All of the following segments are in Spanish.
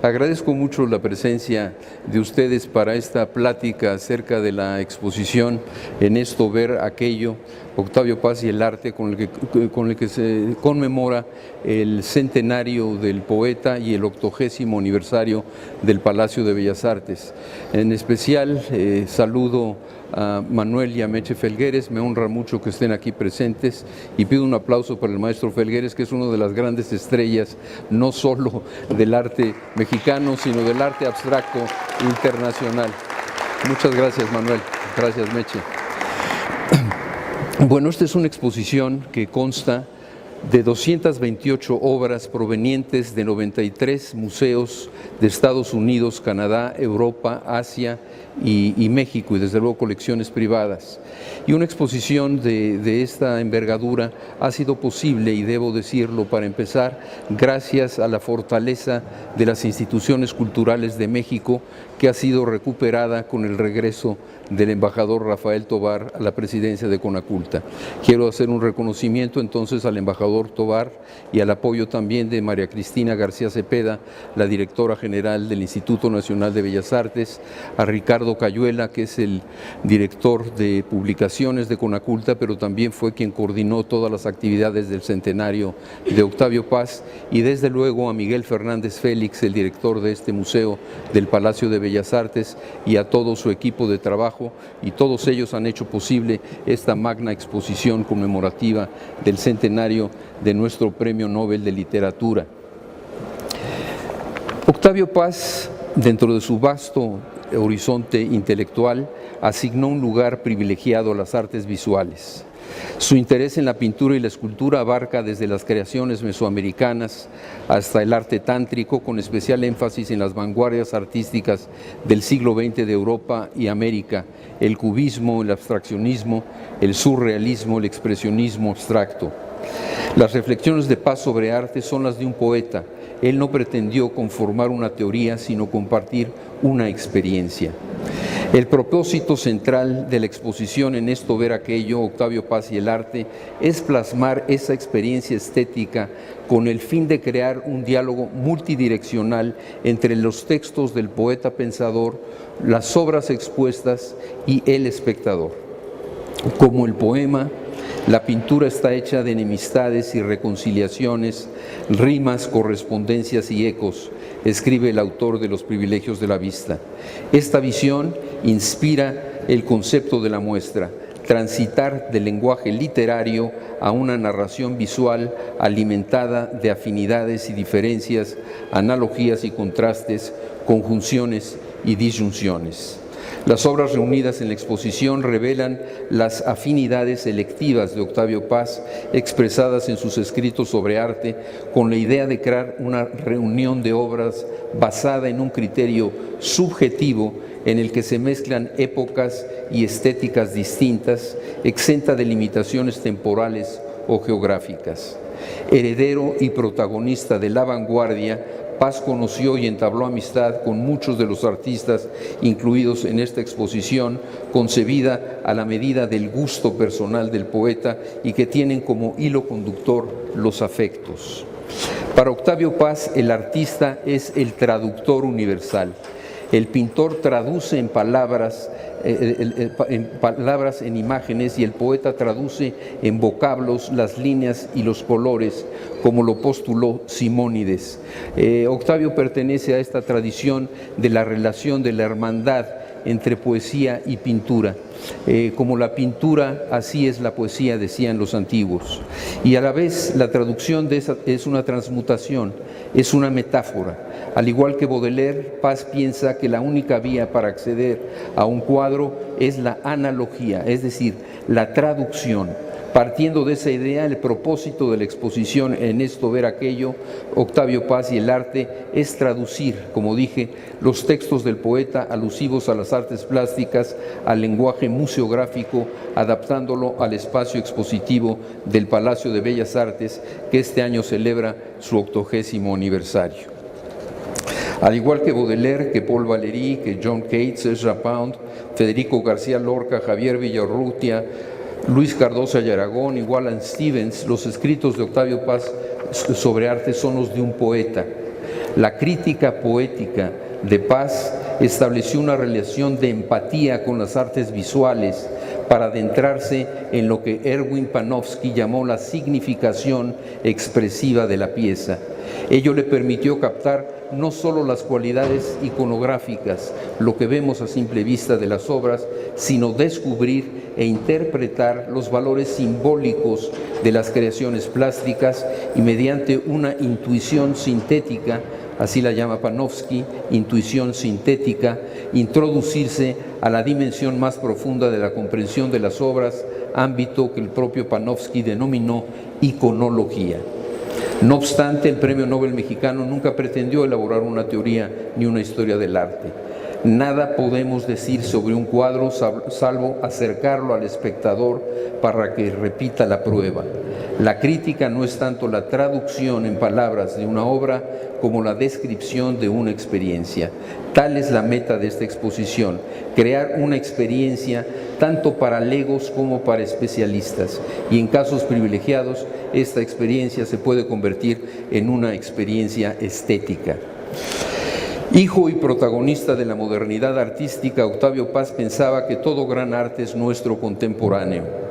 Agradezco mucho la presencia de ustedes para esta plática acerca de la exposición En esto ver aquello, Octavio Paz y el arte, con el que se conmemora el centenario del poeta y el 80º aniversario del Palacio de Bellas Artes. En especial saludo a Manuel y a Meche Felgueres, me honra mucho que estén aquí presentes y pido un aplauso para el maestro Felgueres, que es una de las grandes estrellas, no solo del arte mexicano, sino del arte abstracto internacional. Muchas gracias, Manuel. Gracias, Meche. Bueno, esta es una exposición que consta de 228 obras provenientes de 93 museos de Estados Unidos, Canadá, Europa, Asia y México, y desde luego colecciones privadas. Y una exposición de esta envergadura ha sido posible, y debo decirlo para empezar, gracias a la fortaleza de las instituciones culturales de México, que ha sido recuperada con el regreso del embajador Rafael Tovar a la presidencia de Conaculta. Quiero hacer un reconocimiento entonces al embajador Tovar y al apoyo también de María Cristina García Cepeda, la directora general del Instituto Nacional de Bellas Artes, a Ricardo Cayuela, que es el director de publicaciones de Conaculta, pero también fue quien coordinó todas las actividades del centenario de Octavio Paz, y desde luego a Miguel Fernández Félix, el director de este museo del Palacio de Bellas Artes, y a todo su equipo de trabajo, y todos ellos han hecho posible esta magna exposición conmemorativa del centenario de nuestro Premio Nobel de Literatura. Octavio Paz, dentro de su vasto horizonte intelectual, asignó un lugar privilegiado a las artes visuales. Su interés en la pintura y la escultura abarca desde las creaciones mesoamericanas hasta el arte tántrico, con especial énfasis en las vanguardias artísticas del siglo XX de Europa y América, el cubismo, el abstraccionismo, el surrealismo, el expresionismo abstracto. Las reflexiones de Paz sobre arte son las de un poeta. Él no pretendió conformar una teoría, sino compartir una experiencia. El propósito central de la exposición En esto ver aquello, Octavio Paz y el arte, es plasmar esa experiencia estética con el fin de crear un diálogo multidireccional entre los textos del poeta pensador, las obras expuestas y el espectador. Como el poema, la pintura está hecha de enemistades y reconciliaciones, rimas, correspondencias y ecos, escribe el autor de Los privilegios de la vista. Esta visión inspira el concepto de la muestra, transitar del lenguaje literario a una narración visual alimentada de afinidades y diferencias, analogías y contrastes, conjunciones y disyunciones. Las obras reunidas en la exposición revelan las afinidades selectivas de Octavio Paz, expresadas en sus escritos sobre arte, con la idea de crear una reunión de obras basada en un criterio subjetivo en el que se mezclan épocas y estéticas distintas, exenta de limitaciones temporales o geográficas. Heredero y protagonista de la vanguardia, Paz conoció y entabló amistad con muchos de los artistas incluidos en esta exposición, concebida a la medida del gusto personal del poeta y que tienen como hilo conductor los afectos. Para Octavio Paz, el artista es el traductor universal. El pintor traduce en palabras, en imágenes, y el poeta traduce en vocablos las líneas y los colores, como lo postuló Simónides. Octavio pertenece a esta tradición de la relación de la hermandad entre poesía y pintura. Como la pintura, así es la poesía, decían los antiguos. Y a la vez la traducción de esa es una transmutación, es una metáfora. Al igual que Baudelaire, Paz piensa que la única vía para acceder a un cuadro es la analogía, es decir, la traducción. Partiendo de esa idea, el propósito de la exposición En esto ver aquello, Octavio Paz y el arte, es traducir, como dije, los textos del poeta alusivos a las artes plásticas, al lenguaje museográfico, adaptándolo al espacio expositivo del Palacio de Bellas Artes, que este año celebra su 80º aniversario. Al igual que Baudelaire, que Paul Valéry, que John Cates, Ezra Pound, Federico García Lorca, Javier Villarrutia, Luis Cardosa y Aragón y Wallace Stevens, los escritos de Octavio Paz sobre arte son los de un poeta. La crítica poética de Paz estableció una relación de empatía con las artes visuales para adentrarse en lo que Erwin Panofsky llamó la significación expresiva de la pieza. Ello le permitió captar no solo las cualidades iconográficas, lo que vemos a simple vista de las obras, sino descubrir e interpretar los valores simbólicos de las creaciones plásticas y mediante una intuición sintética, así la llama Panofsky, intuición sintética, introducirse a la dimensión más profunda de la comprensión de las obras, ámbito que el propio Panofsky denominó iconología. No obstante, el Premio Nobel mexicano nunca pretendió elaborar una teoría ni una historia del arte. Nada podemos decir sobre un cuadro salvo acercarlo al espectador para que repita la prueba. La crítica no es tanto la traducción en palabras de una obra como la descripción de una experiencia. Tal es la meta de esta exposición, crear una experiencia tanto para legos como para especialistas. Y en casos privilegiados, esta experiencia se puede convertir en una experiencia estética. Hijo y protagonista de la modernidad artística, Octavio Paz pensaba que todo gran arte es nuestro contemporáneo.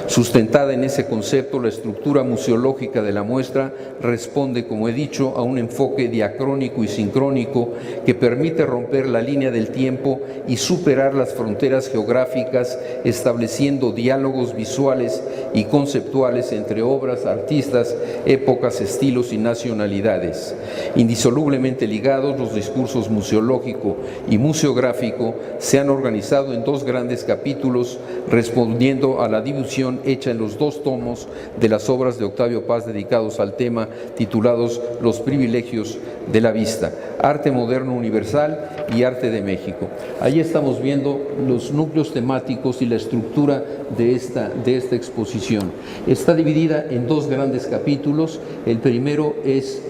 Sustentada en ese concepto, la estructura museológica de la muestra responde, como he dicho, a un enfoque diacrónico y sincrónico que permite romper la línea del tiempo y superar las fronteras geográficas, estableciendo diálogos visuales y conceptuales entre obras, artistas, épocas, estilos y nacionalidades. Indisolublemente ligados, los discursos museológico y museográfico se han organizado en dos grandes capítulos, respondiendo a la división hecha en los dos tomos de las obras de Octavio Paz dedicados al tema, titulados Los privilegios de la vista, Arte moderno universal y Arte de México. Ahí estamos viendo los núcleos temáticos y la estructura de esta exposición. Está dividida en dos grandes capítulos. El primero es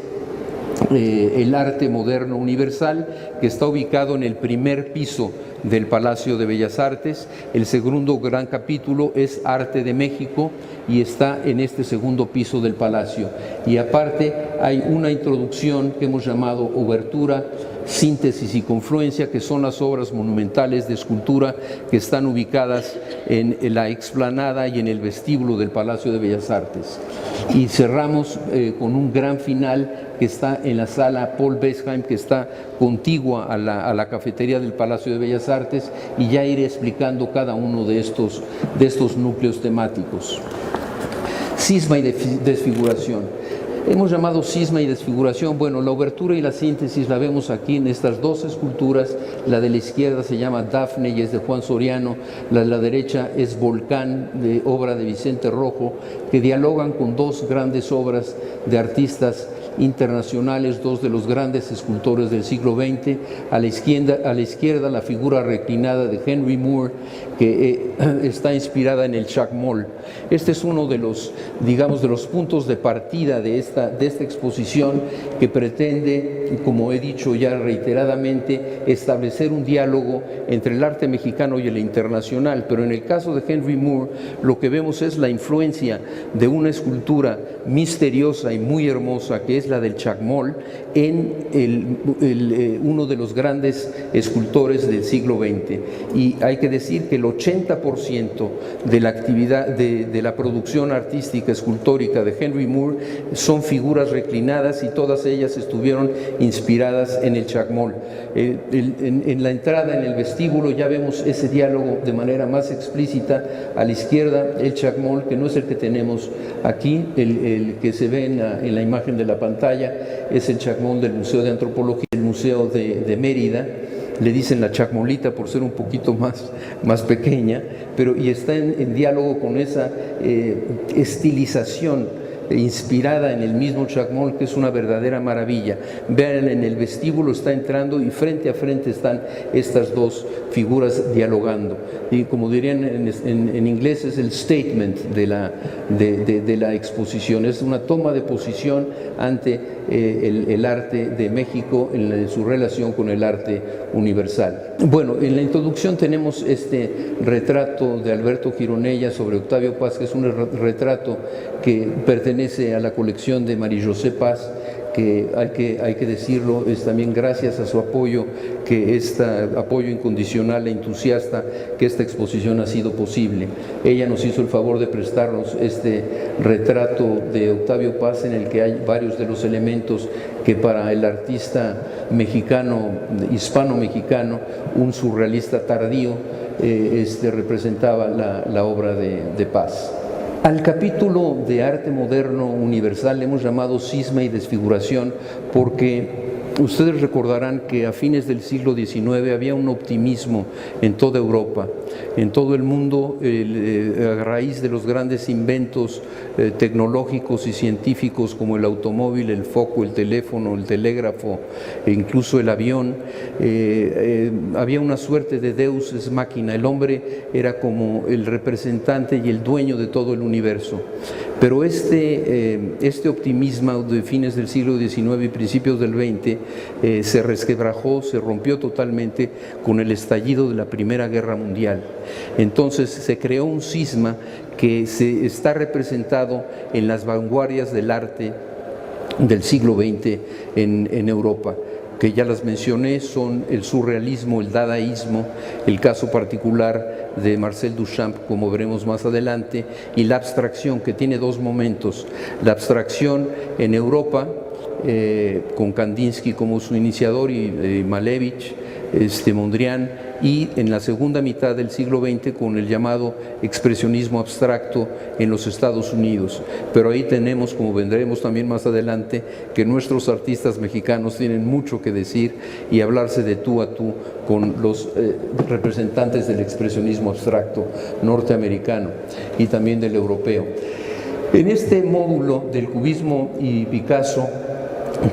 el arte moderno universal, que está ubicado en el primer piso del Palacio de Bellas Artes. El segundo gran capítulo es Arte de México y está en este segundo piso del Palacio. Y aparte hay una introducción que hemos llamado Obertura, Síntesis y Confluencia, que son las obras monumentales de escultura que están ubicadas en la explanada y en el vestíbulo del Palacio de Bellas Artes. Y cerramos con un gran final que está en la sala Paul Besheim, que está contigua a la cafetería del Palacio de Bellas Artes, y ya iré explicando cada uno de estos núcleos temáticos. Cisma y desfiguración. Hemos llamado cisma y desfiguración. Bueno, la obertura y la síntesis la vemos aquí en estas dos esculturas. La de la izquierda se llama Dafne y es de Juan Soriano. La de la derecha es Volcán, de obra de Vicente Rojo, que dialogan con dos grandes obras de artistas internacionales, dos de los grandes escultores del siglo XX. A la izquierda la figura reclinada de Henry Moore, que está inspirada en el Chacmol. Este es uno de los, digamos, de los puntos de partida de esta exposición, que pretende, como he dicho ya reiteradamente, establecer un diálogo entre el arte mexicano y el internacional. Pero en el caso de Henry Moore, lo que vemos es la influencia de una escultura misteriosa y muy hermosa, que es la del Chacmol, en uno de los grandes escultores del siglo XX. Y hay que decir que el 80% de la actividad de la producción artística escultórica de Henry Moore son figuras reclinadas, y todas ellas estuvieron inspiradas en el Chacmol. En la entrada, en el vestíbulo, ya vemos ese diálogo de manera más explícita. A la izquierda, el Chacmol, que no es el que tenemos aquí, el que se ve en la imagen de la pantalla, es el Chacmol del Museo de Antropología, del Museo de Mérida. Le dicen la Chacmolita por ser un poquito más pequeña, y está en diálogo con esa estilización inspirada en el mismo Chacmol, que es una verdadera maravilla. Vean, en el vestíbulo está entrando y frente a frente están estas dos figuras dialogando. Y como dirían en inglés, es el statement de la exposición. Es una toma de posición ante el arte de México en su relación con el arte universal. Bueno, en la introducción tenemos este retrato de Alberto Gironella sobre Octavio Paz, que es un retrato que pertenece a la colección de Marie-José Paz, que hay que decirlo, es también gracias a su apoyo, apoyo incondicional e entusiasta, que esta exposición ha sido posible. Ella nos hizo el favor de prestarnos este retrato de Octavio Paz, en el que hay varios de los elementos que para el artista mexicano, hispano-mexicano, un surrealista tardío, representaba la obra de Paz. Al capítulo de arte moderno universal le hemos llamado cisma y desfiguración, porque ustedes recordarán que a fines del siglo XIX había un optimismo en toda Europa, en todo el mundo, a raíz de los grandes inventos tecnológicos y científicos como el automóvil, el foco, el teléfono, el telégrafo e incluso el avión. Había una suerte de deus ex machina. El hombre era como el representante y el dueño de todo el universo. Pero este optimismo de fines del siglo XIX y principios del XX se resquebrajó, se rompió totalmente con el estallido de la Primera Guerra Mundial. Entonces se creó un cisma que se está representado en las vanguardias del arte del siglo XX en Europa, que ya las mencioné, son el surrealismo, el dadaísmo, el caso particular de Marcel Duchamp, como veremos más adelante, y la abstracción, que tiene dos momentos: la abstracción en Europa, con Kandinsky como su iniciador y Malevich, Mondrian, y en la segunda mitad del siglo XX con el llamado expresionismo abstracto en los Estados Unidos. Pero ahí tenemos, como vendremos también más adelante, que nuestros artistas mexicanos tienen mucho que decir y hablarse de tú a tú con los representantes del expresionismo abstracto norteamericano y también del europeo. En este módulo del cubismo y Picasso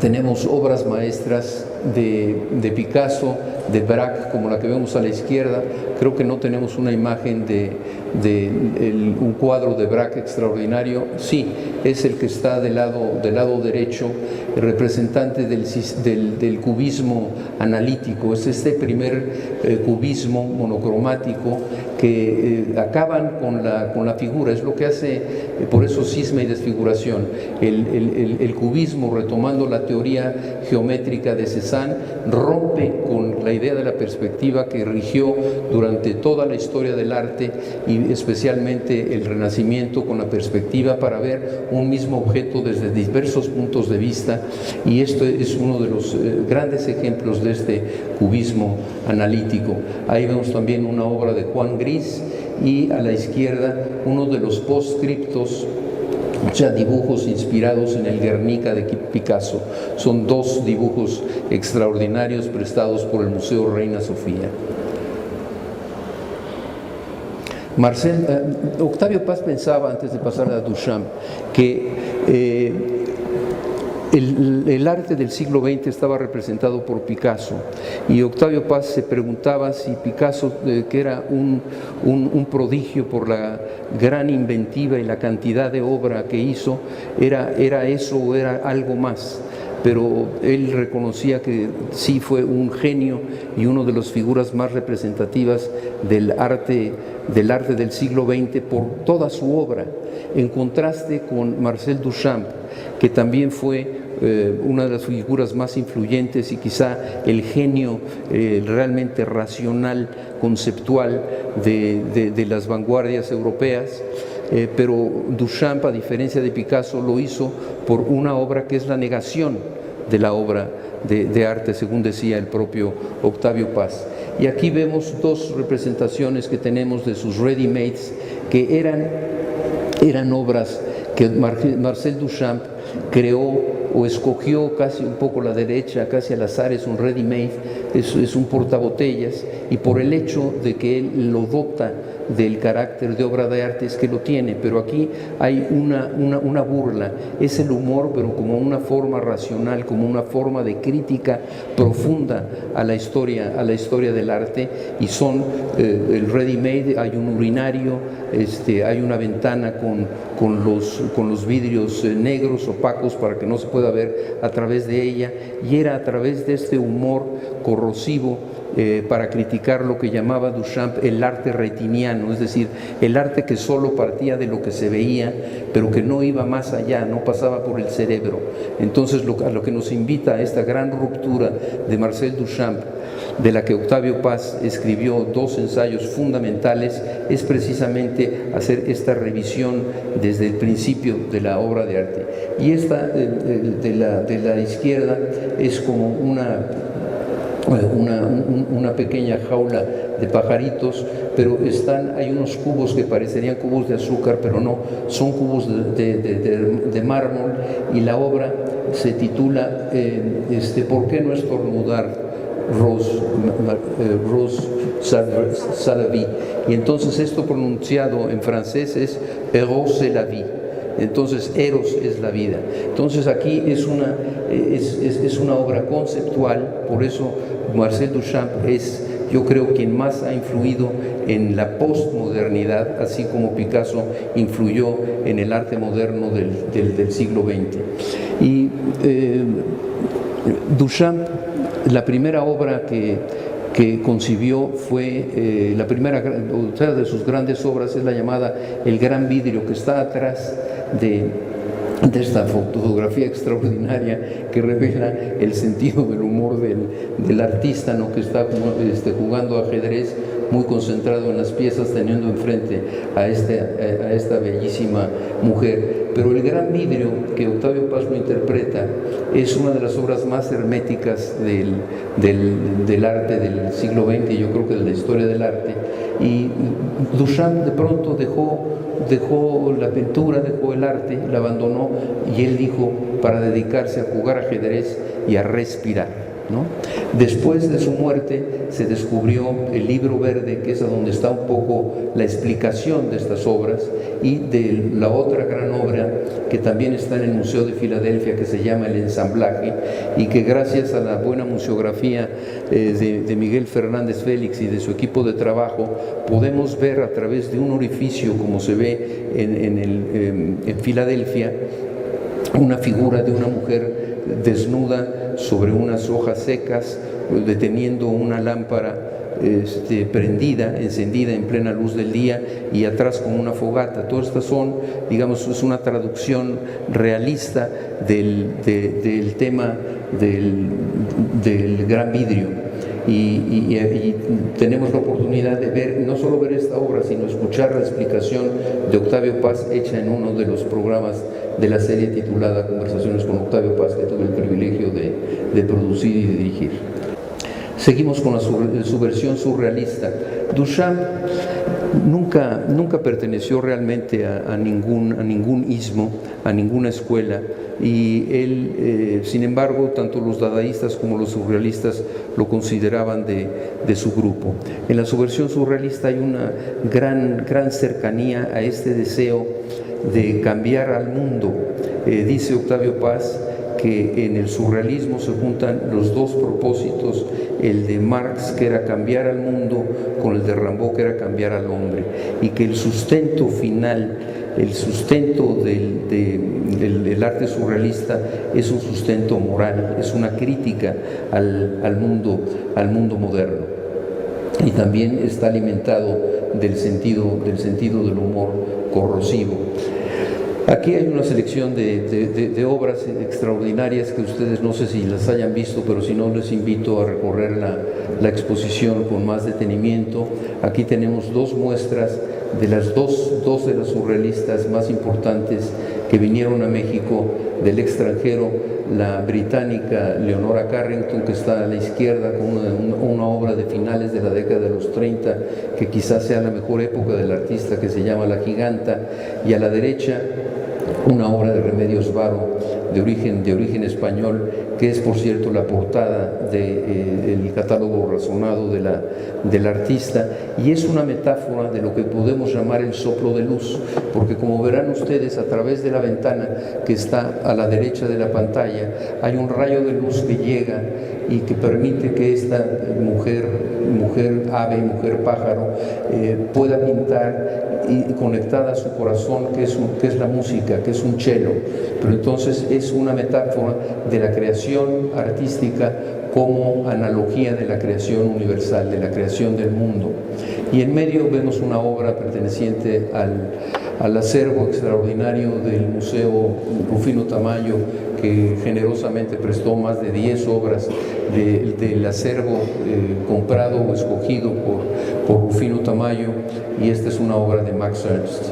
tenemos obras maestras de Picasso, de Braque, como la que vemos a la izquierda. Creo que no tenemos una imagen de un cuadro de Braque extraordinario. Sí, es el que está del lado derecho, el representante del cubismo analítico. Es este primer cubismo monocromático que acaban con la figura. Es lo que hace, por eso, cisma y desfiguración. El cubismo, retomando la teoría geométrica de Cézanne, rompe con la idea de la perspectiva que rigió durante toda la historia del arte y especialmente el Renacimiento, con la perspectiva para ver un mismo objeto desde diversos puntos de vista, y esto es uno de los grandes ejemplos de este cubismo analítico. Ahí vemos también una obra de Juan Gris, y a la izquierda uno de los postscriptos, o sea, dibujos inspirados en el Guernica de Picasso. Son dos dibujos extraordinarios prestados por el Museo Reina Sofía. Octavio Paz pensaba, antes de pasar a Duchamp, que el arte del siglo XX estaba representado por Picasso, y Octavio Paz se preguntaba si Picasso, que era un prodigio por la gran inventiva y la cantidad de obra que hizo, era eso o era algo más. Pero él reconocía que sí fue un genio y una de las figuras más representativas del arte del siglo XX por toda su obra, en contraste con Marcel Duchamp, que también fue una de las figuras más influyentes y quizá el genio realmente racional, conceptual de las vanguardias europeas. Pero Duchamp, a diferencia de Picasso, lo hizo por una obra que es la negación de la obra de arte, según decía el propio Octavio Paz. Y aquí vemos dos representaciones que tenemos de sus ready-mades, que eran obras que Marcel Duchamp creó o escogió casi un poco la derecha, casi al azar. Es un ready-made, es un portabotellas, y por el hecho de que él lo dota del carácter de obra de arte es que lo tiene. Pero aquí hay una burla, es el humor, pero como una forma racional, como una forma de crítica profunda a la historia del arte. Y son el ready-made, hay un urinario, hay una ventana con los vidrios negros, opacos, para que no se pueda ver a través de ella, y era a través de este humor corrosivo para criticar lo que llamaba Duchamp el arte retiniano, es decir, el arte que solo partía de lo que se veía, pero que no iba más allá, no pasaba por el cerebro. Entonces, a lo que nos invita a esta gran ruptura de Marcel Duchamp, de la que Octavio Paz escribió 2 ensayos fundamentales, es precisamente hacer esta revisión desde el principio de la obra de arte. Y esta de la izquierda es como una pequeña jaula de pajaritos, pero hay unos cubos que parecerían cubos de azúcar, pero no, son cubos de mármol, y la obra se titula ¿Por qué no estornudar? Rose Salavi. Y entonces esto pronunciado en francés es Eros c'est la vie. Entonces Eros es la vida. Entonces aquí es una obra conceptual, por eso Marcel Duchamp es, yo creo, quien más ha influido en la postmodernidad, así como Picasso influyó en el arte moderno del siglo XX. Y Duchamp, la primera obra que concibió fue, otra de sus grandes obras es la llamada El Gran Vidrio, que está atrás de esta fotografía extraordinaria que revela el sentido del humor del artista, ¿no?, que está jugando ajedrez, muy concentrado en las piezas, teniendo enfrente a esta bellísima mujer. Pero El Gran Vidrio, que Octavio Paz lo interpreta, es una de las obras más herméticas del arte del siglo XX, yo creo que de la historia del arte. Y Duchamp de pronto dejó la pintura, dejó el arte, la abandonó, y él dijo, para dedicarse a jugar ajedrez y a respirar, ¿no? Después de su muerte se descubrió el Libro Verde, que es a donde está un poco la explicación de estas obras, y de la otra gran obra que también está en el Museo de Filadelfia, que se llama El Ensamblaje, y que gracias a la buena museografía de Miguel Fernández Félix y de su equipo de trabajo, podemos ver a través de un orificio, como se ve en Filadelfia, una figura de una mujer desnuda sobre unas hojas secas, deteniendo una lámpara prendida, encendida en plena luz del día, y atrás con una fogata. Todas estas son, digamos, es una traducción realista del tema del Gran Vidrio. Y tenemos la oportunidad de ver, no solo ver esta obra, sino escuchar la explicación de Octavio Paz hecha en uno de los programas de la serie titulada Conversaciones con Octavio Paz, que tuve el privilegio de producir y de dirigir. Seguimos con su versión surrealista. Duchamp nunca perteneció realmente a ningún ismo, a ninguna escuela, y él, sin embargo, tanto los dadaístas como los surrealistas lo consideraban de su grupo. En la subversión surrealista hay una gran cercanía a este deseo de cambiar al mundo. Dice Octavio Paz que en el surrealismo se juntan los dos propósitos, el de Marx, que era cambiar al mundo, con el de Rimbaud, que era cambiar al hombre, y que el sustento final, el sustento del arte surrealista es un sustento moral, es una crítica al mundo moderno, y también está alimentado del sentido del humor corrosivo. Aquí hay una selección de obras extraordinarias que ustedes no sé si las hayan visto, pero si no, les invito a recorrer la exposición con más detenimiento. Aquí tenemos 2 muestras de las dos de las surrealistas más importantes que vinieron a México del extranjero, la británica Leonora Carrington, que está a la izquierda, con una obra de finales de la década de los 30, que quizás sea la mejor época del artista, que se llama La Giganta, y a la derecha una obra de Remedios Varo de origen español, que es, por cierto, la portada del catálogo razonado del artista, y es una metáfora de lo que podemos llamar el soplo de luz, porque como verán ustedes, a través de la ventana que está a la derecha de la pantalla hay un rayo de luz que llega y que permite que esta mujer ave, mujer pájaro, pueda pintar, y conectada a su corazón, que es la música, que es un cello. Pero entonces es una metáfora de la creación artística como analogía de la creación universal, de la creación del mundo. Y en medio vemos una obra perteneciente al acervo extraordinario del Museo Rufino Tamayo, que generosamente prestó más de 10 obras del acervo comprado o escogido por Rufino Tamayo, y esta es una obra de Max Ernst.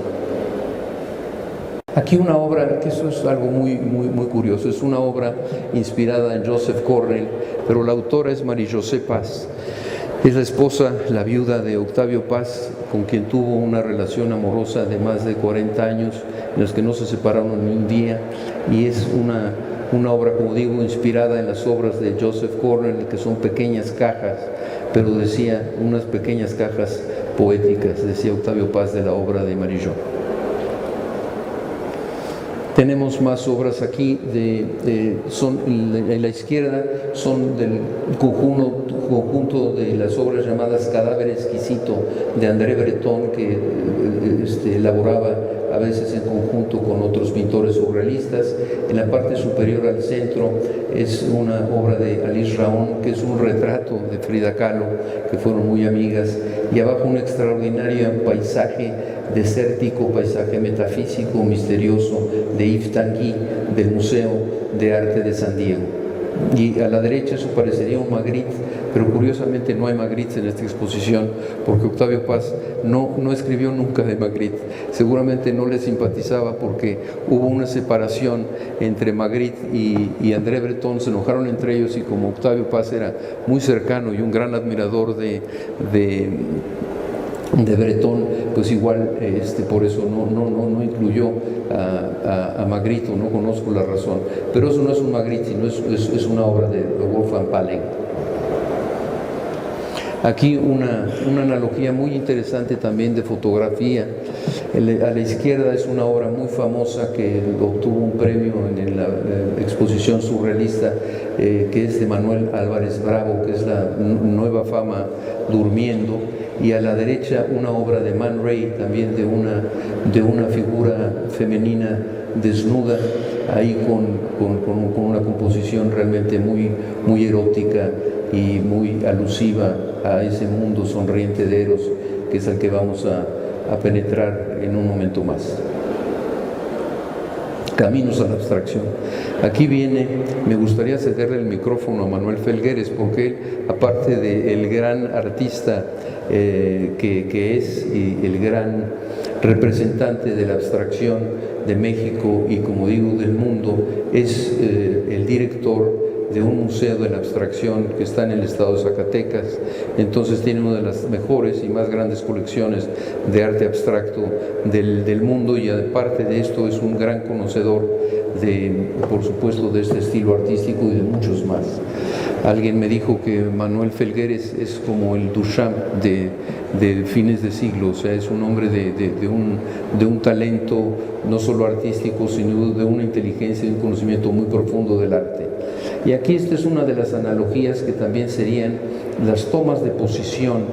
Aquí una obra, que eso es algo muy curioso, es una obra inspirada en Joseph Cornell, pero la autora es Marie-José Paz. Es la esposa, la viuda de Octavio Paz, con quien tuvo una relación amorosa de más de 40 años, en los que no se separaron ni un día, y es una obra, como digo, inspirada en las obras de Joseph Cornell, que son pequeñas cajas, pero decía, unas pequeñas cajas poéticas, decía Octavio Paz de la obra de Marie-Jo. Tenemos más obras aquí, en la izquierda son del conjunto de las obras llamadas Cadáver Exquisito de André Breton, que elaboraba a veces en conjunto con otros pintores surrealistas. En la parte superior al centro es una obra de Alice Raon, que es un retrato de Frida Kahlo, que fueron muy amigas, y abajo un extraordinario paisaje desértico, paisaje metafísico, misterioso, de Yves Tanguy, del Museo de Arte de San Diego. Y a la derecha eso parecería un Magritte, pero curiosamente no hay Magritte en esta exposición, porque Octavio Paz no escribió nunca de Magritte. Seguramente no le simpatizaba, porque hubo una separación entre Magritte y André Breton, se enojaron entre ellos, y como Octavio Paz era muy cercano y un gran admirador de Breton, pues igual por eso no incluyó a Magritte, o no conozco la razón, pero eso no es un Magritte, sino es una obra de Wolfgang Paleg. Aquí una analogía muy interesante también de fotografía. A la izquierda es una obra muy famosa que obtuvo un premio en la exposición surrealista, que es de Manuel Álvarez Bravo, que es la nueva fama durmiendo. Y a la derecha una obra de Man Ray, también de una figura femenina desnuda, ahí con una composición realmente muy erótica y muy alusiva a ese mundo sonriente de Eros, que es al que vamos a penetrar en un momento más. Caminos a la abstracción. Aquí me gustaría cederle el micrófono a Manuel Felgueres, porque él, aparte del gran artista que es, y el gran representante de la abstracción de México y, como digo, del mundo, es el director de un museo de la abstracción que está en el estado de Zacatecas. Entonces tiene una de las mejores y más grandes colecciones de arte abstracto del mundo, y aparte de esto es un gran conocedor por supuesto, de este estilo artístico y de muchos más. Alguien me dijo que Manuel Felgueres es como el Duchamp de fines de siglo, o sea, es un hombre de un talento no solo artístico, sino de una inteligencia y un conocimiento muy profundo del arte. Y aquí esta es una de las analogías que también serían las tomas de posición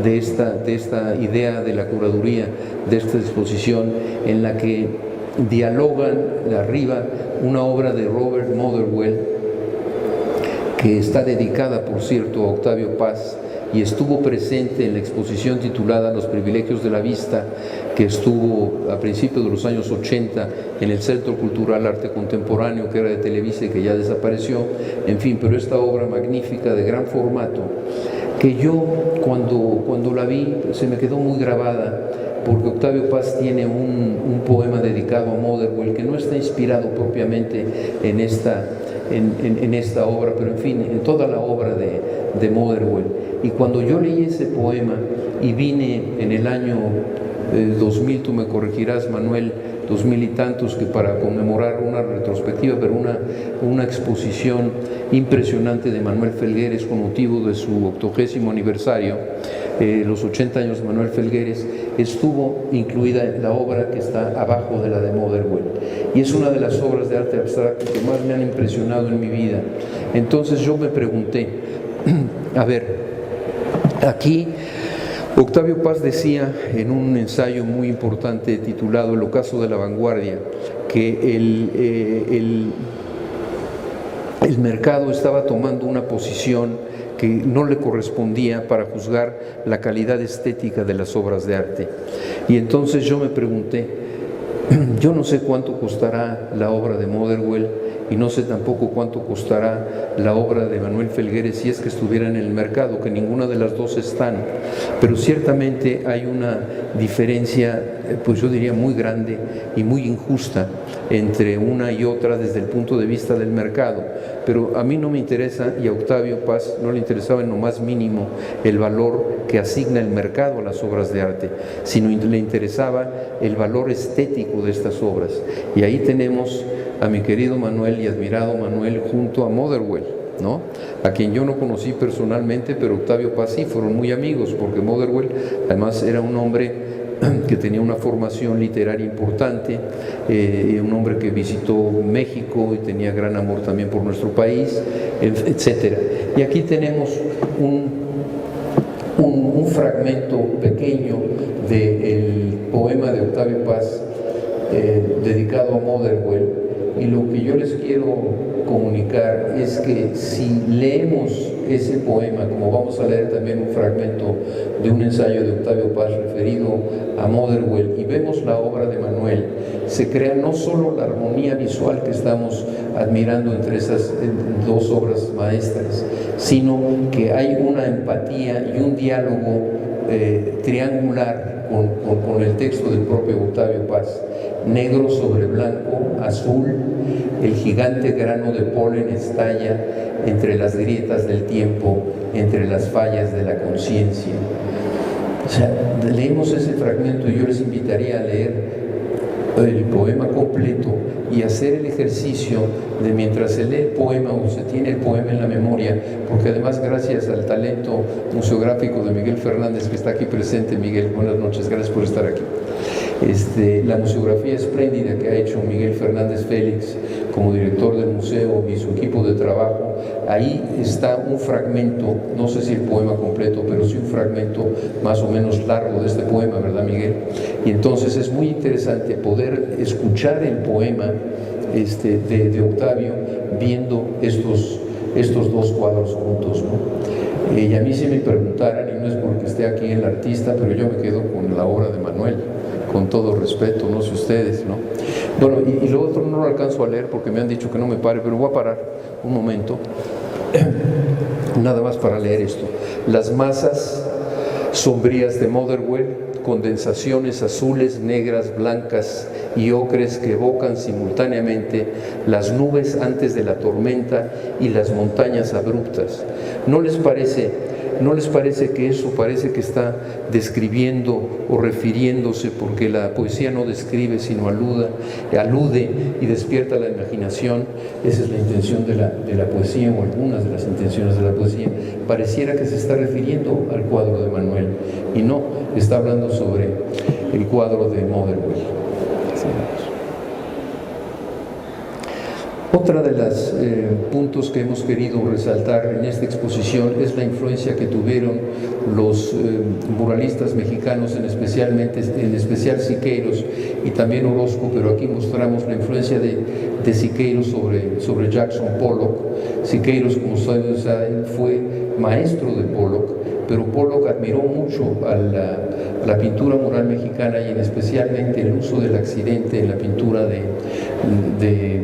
de esta idea de la curaduría, de esta exposición, en la que dialogan de arriba una obra de Robert Motherwell, que está dedicada, por cierto, a Octavio Paz, y estuvo presente en la exposición titulada Los privilegios de la vista, que estuvo a principios de los años 80 en el Centro Cultural Arte Contemporáneo, que era de Televisa y que ya desapareció. En fin, pero esta obra magnífica de gran formato, que yo cuando la vi se me quedó muy grabada, porque Octavio Paz tiene un poema dedicado a Motherwell que no está inspirado propiamente en esta obra, pero en fin, en toda la obra de Motherwell. Y cuando yo leí ese poema y vine en el año 2000, tú me corregirás, Manuel, 2000 y tantos, que para conmemorar una retrospectiva, pero una exposición impresionante de Manuel Felgueres con motivo de su 80º aniversario, los 80 años de Manuel Felgueres, estuvo incluida la obra que está abajo de la de Motherwell, y es una de las obras de arte abstracto que más me han impresionado en mi vida. Entonces yo me pregunté, a ver, aquí Octavio Paz decía en un ensayo muy importante titulado El ocaso de la vanguardia, que el mercado estaba tomando una posición que no le correspondía para juzgar la calidad estética de las obras de arte. Y entonces yo me pregunté, yo no sé cuánto costará la obra de Motherwell y no sé tampoco cuánto costará la obra de Manuel Felgueres si es que estuvieran en el mercado, que ninguna de las dos están, pero ciertamente hay una diferencia, pues yo diría muy grande y muy injusta entre una y otra desde el punto de vista del mercado. Pero a mí no me interesa, y a Octavio Paz no le interesaba en lo más mínimo el valor que asigna el mercado a las obras de arte, sino le interesaba el valor estético de estas obras. Y ahí tenemos a mi querido Manuel y admirado Manuel junto a Motherwell, ¿no? A quien yo no conocí personalmente, pero Octavio Paz sí, fueron muy amigos, porque Motherwell además era un hombre que tenía una formación literaria importante, un hombre que visitó México y tenía gran amor también por nuestro país, etcétera. Y aquí tenemos un fragmento pequeño del poema de Octavio Paz dedicado a Motherwell. Y lo que yo les quiero comunicar es que si leemos ese poema, como vamos a leer también un fragmento de un ensayo de Octavio Paz referido a Motherwell, y vemos la obra de Manuel, se crea no solo la armonía visual que estamos admirando entre esas dos obras maestras, sino que hay una empatía y un diálogo triangular con el texto del propio Octavio Paz. Negro sobre blanco, azul, el gigante grano de polen estalla entre las grietas del tiempo, entre las fallas de la conciencia. O sea, leemos ese fragmento y yo les invitaría a leer el poema completo y hacer el ejercicio de, mientras se lee el poema o se tiene el poema en la memoria, porque además gracias al talento museográfico de Miguel Fernández, que está aquí presente. Miguel, buenas noches, gracias por estar aquí. La museografía espléndida que ha hecho Miguel Fernández Félix como director del museo y su equipo de trabajo, ahí está un fragmento, no sé si el poema completo, pero sí un fragmento más o menos largo de este poema, ¿verdad, Miguel? Y entonces es muy interesante poder escuchar el poema de Octavio viendo estos dos cuadros juntos, ¿no? Y a mí si me preguntaran, y no es porque esté aquí el artista, pero yo me quedo con la obra de Manuel, con todo respeto, no sé ustedes, ¿no? Bueno, y lo otro no lo alcanzo a leer porque me han dicho que no me pare, pero voy a parar un momento, nada más para leer esto. Las masas sombrías de Motherwell, condensaciones azules, negras, blancas y ocres que evocan simultáneamente las nubes antes de la tormenta y las montañas abruptas. ¿No les parece que eso parece que está describiendo o refiriéndose, porque la poesía no describe sino alude y despierta la imaginación? Esa es la intención de la poesía, o algunas de las intenciones de la poesía. Pareciera que se está refiriendo al cuadro de Manuel y no, está hablando sobre el cuadro de Motherwell. Otra de los puntos que hemos querido resaltar en esta exposición es la influencia que tuvieron los muralistas mexicanos, en especial Siqueiros y también Orozco, pero aquí mostramos la influencia de Siqueiros sobre Jackson Pollock. Siqueiros, como ustedes saben, fue maestro de Pollock, pero Pollock admiró mucho a la pintura mural mexicana y especialmente el uso del accidente en la pintura de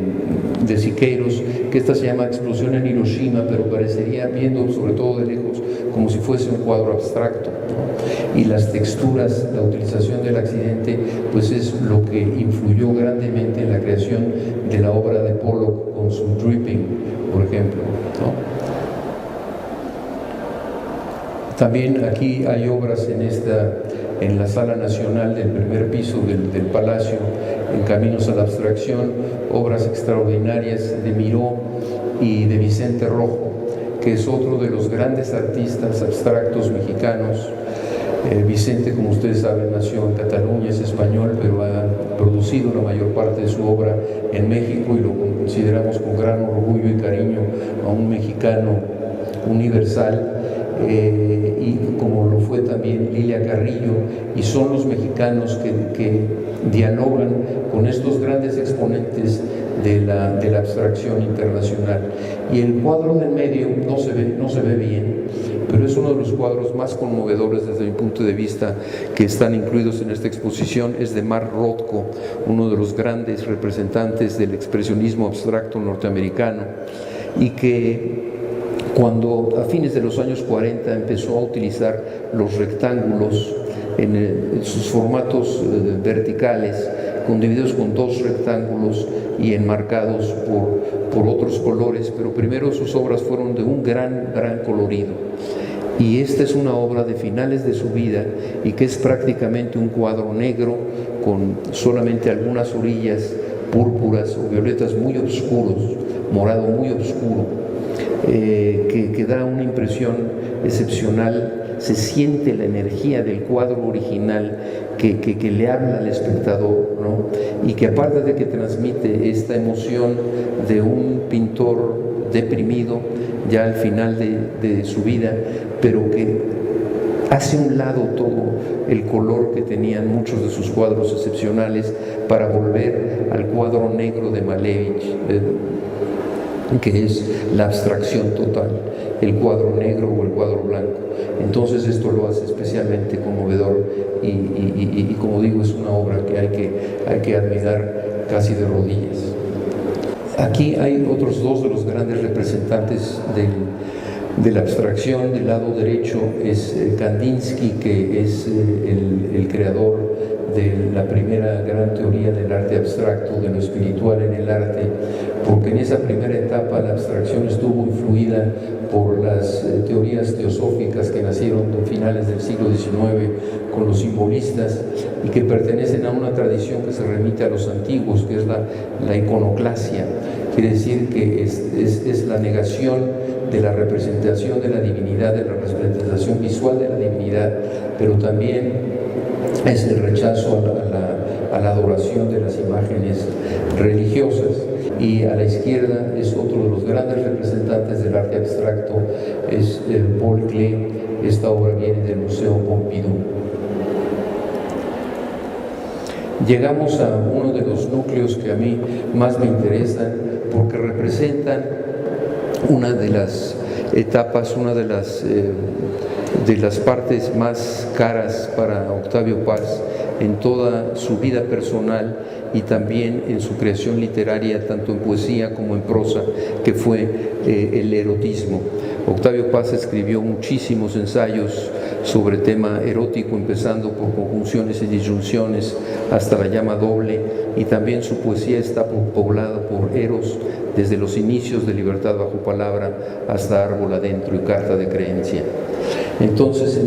Siqueiros, que esta se llama Explosión en Hiroshima, pero parecería, viendo sobre todo de lejos, como si fuese un cuadro abstracto, ¿no? Y las texturas, la utilización del accidente, pues es lo que influyó grandemente en la creación de la obra de Pollock con su dripping, por ejemplo, ¿no? También aquí hay obras en la Sala Nacional del primer piso del Palacio, en Caminos a la Abstracción, obras extraordinarias de Miró y de Vicente Rojo, que es otro de los grandes artistas abstractos mexicanos. Vicente, como ustedes saben, nació en Cataluña, es español, pero ha producido la mayor parte de su obra en México y lo consideramos con gran orgullo y cariño a un mexicano universal. y como lo fue también Lilia Carrillo, y son los mexicanos que dialogan con estos grandes exponentes de la abstracción internacional. Y el cuadro del medio no se ve bien, pero es uno de los cuadros más conmovedores desde mi punto de vista que están incluidos en esta exposición. Es de Mark Rothko, uno de los grandes representantes del expresionismo abstracto norteamericano, y que cuando a fines de los años 40 empezó a utilizar los rectángulos en sus formatos verticales, divididos con dos rectángulos y enmarcados por otros colores, pero primero sus obras fueron de un gran colorido. Y esta es una obra de finales de su vida y que es prácticamente un cuadro negro con solamente algunas orillas púrpuras o violetas muy oscuros, morado muy oscuro, que da una impresión excepcional. Se siente la energía del cuadro original que le habla al espectador, ¿no? Y que aparte de que transmite esta emoción de un pintor deprimido ya al final de su vida, pero que hace a un lado todo el color que tenían muchos de sus cuadros excepcionales para volver al cuadro negro de Malevich, que es la abstracción total, el cuadro negro o el cuadro blanco. Entonces esto lo hace especialmente conmovedor y como digo, es una obra que hay que admirar casi de rodillas. Aquí hay otros dos de los grandes representantes de la abstracción. Del lado derecho es Kandinsky, que es el creador de la primera gran teoría del arte abstracto, de lo espiritual en el arte, porque en esa primera etapa la abstracción estuvo influida por las teorías teosóficas que nacieron a finales del siglo XIX con los simbolistas y que pertenecen a una tradición que se remite a los antiguos, que es la iconoclasia. Quiere decir que es la negación de la representación de la divinidad, de la representación visual de la divinidad, pero también es el rechazo a la adoración de las imágenes religiosas. Y a la izquierda es otro de los grandes representantes del arte abstracto, es Paul Klee. Esta obra viene del Museo Pompidou. Llegamos a uno de los núcleos que a mí más me interesan, porque representan una de las etapas, una de las partes más caras para Octavio Paz en toda su vida personal y también en su creación literaria, tanto en poesía como en prosa, que fue el erotismo. Octavio Paz escribió muchísimos ensayos sobre tema erótico, empezando por conjunciones y disyunciones hasta la llama doble, y también su poesía está poblada por eros, desde los inicios de Libertad bajo palabra hasta Árbol adentro y Carta de creencia. Entonces,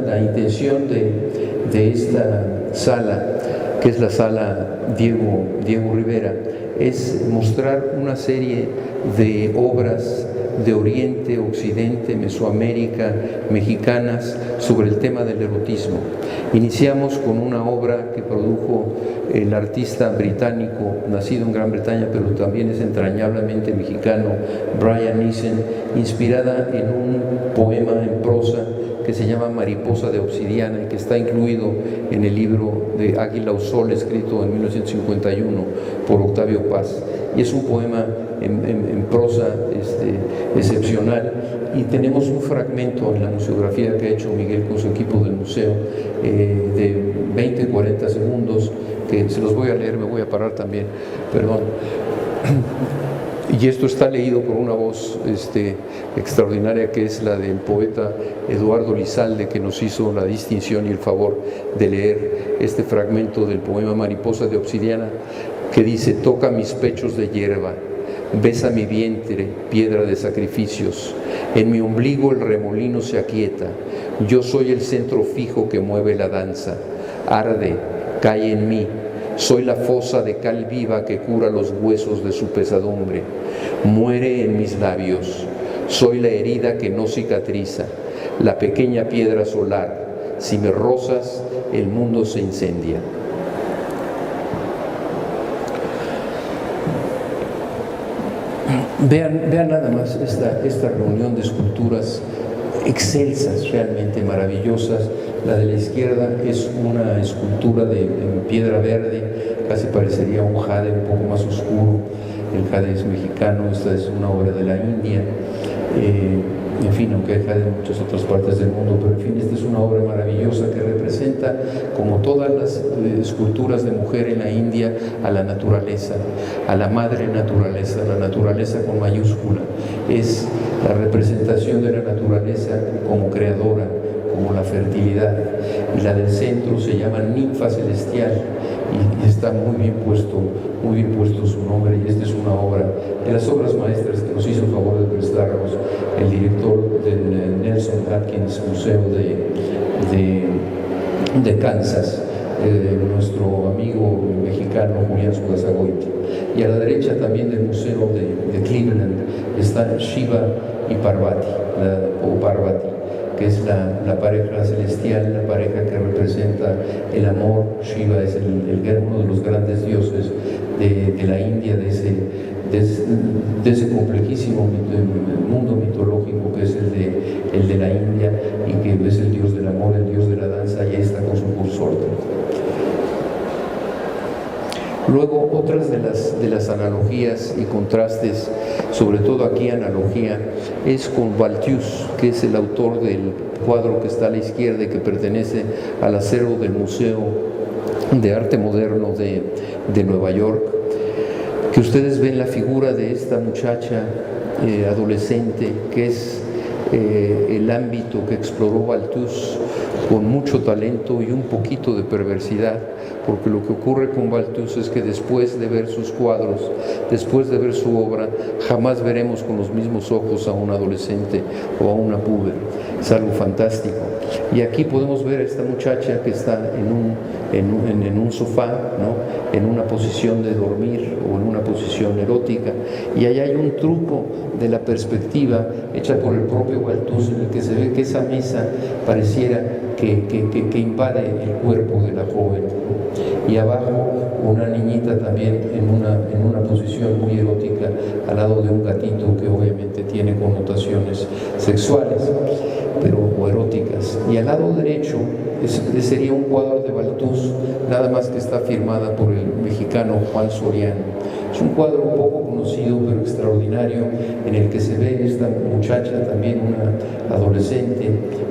la intención de esta sala, que es la sala Diego Rivera, es mostrar una serie de obras de Oriente, Occidente, Mesoamérica, mexicanas, sobre el tema del erotismo. Iniciamos con una obra que produjo el artista británico, nacido en Gran Bretaña, pero también es entrañablemente mexicano, Brian Eason, inspirada en un poema en prosa que se llama Mariposa de Obsidiana y que está incluido en el libro de Águila o Sol, escrito en 1951 por Octavio Paz. Y es un poema en prosa excepcional, y tenemos un fragmento en la museografía que ha hecho Miguel con su equipo del museo de 20-40 segundos, que se los voy a leer, me voy a parar también, perdón. Y esto está leído por una voz extraordinaria, que es la del poeta Eduardo Lizalde, que nos hizo la distinción y el favor de leer este fragmento del poema Mariposa de Obsidiana, que dice: toca mis pechos de hierba, besa mi vientre, piedra de sacrificios, en mi ombligo el remolino se aquieta, yo soy el centro fijo que mueve la danza, arde, cae en mí, soy la fosa de cal viva que cura los huesos de su pesadumbre, muere en mis labios, soy la herida que no cicatriza, la pequeña piedra solar, si me rozas, el mundo se incendia. Vean nada más esta reunión de esculturas excelsas, realmente maravillosas. La de la izquierda es una escultura en piedra verde, casi parecería un jade un poco más oscuro. El jade es mexicano, esta es una obra de la India. En fin, aunque hay jade en muchas otras partes del mundo, pero en fin, esta es una obra maravillosa que representa, como todas las esculturas de mujer en la India, a la naturaleza, a la madre naturaleza, la naturaleza con mayúscula. Es la representación de la naturaleza como creadora, como la fertilidad. Y la del centro se llama ninfa celestial, y está muy bien puesto su nombre, y esta es una obra de las obras maestras que nos hizo el favor de prestarnos el director del Nelson Atkins Museo de Kansas, nuestro amigo mexicano Julián Zugazagoiti. Y a la derecha también del Museo de Cleveland está Shiva y Parvati, o Parvati, que es la pareja celestial, la pareja que representa el amor. Shiva es uno de los grandes dioses de la India, de ese complejísimo mundo mitológico que es el de la India, y que es el dios del amor, el dios de la danza, y ahí está con su consorte. Luego, otras de las analogías y contrastes, sobre todo aquí analogía, es con Balthus, que es el autor del cuadro que está a la izquierda y que pertenece al acervo del Museo de Arte Moderno de Nueva York, que ustedes ven la figura de esta muchacha adolescente, que es el ámbito que exploró Balthus con mucho talento y un poquito de perversidad, porque lo que ocurre con Balthus es que después de ver sus cuadros, después de ver su obra, jamás veremos con los mismos ojos a un adolescente o a una puber. Es algo fantástico. Y aquí podemos ver a esta muchacha que está en un sofá, ¿no?, en una posición de dormir o en una posición erótica, y ahí hay un truco de la perspectiva hecha por el propio Balthus, en el que se ve que esa mesa pareciera que invade el cuerpo de la joven, y abajo una niñita también en una posición muy erótica al lado de un gatito que obviamente tiene connotaciones sexuales o eróticas. Y al lado derecho sería un cuadro de Balthus, nada más que está firmada por el mexicano Juan Soriano. Es un cuadro poco conocido pero extraordinario, en el que se ve esta muchacha, también una adolescente,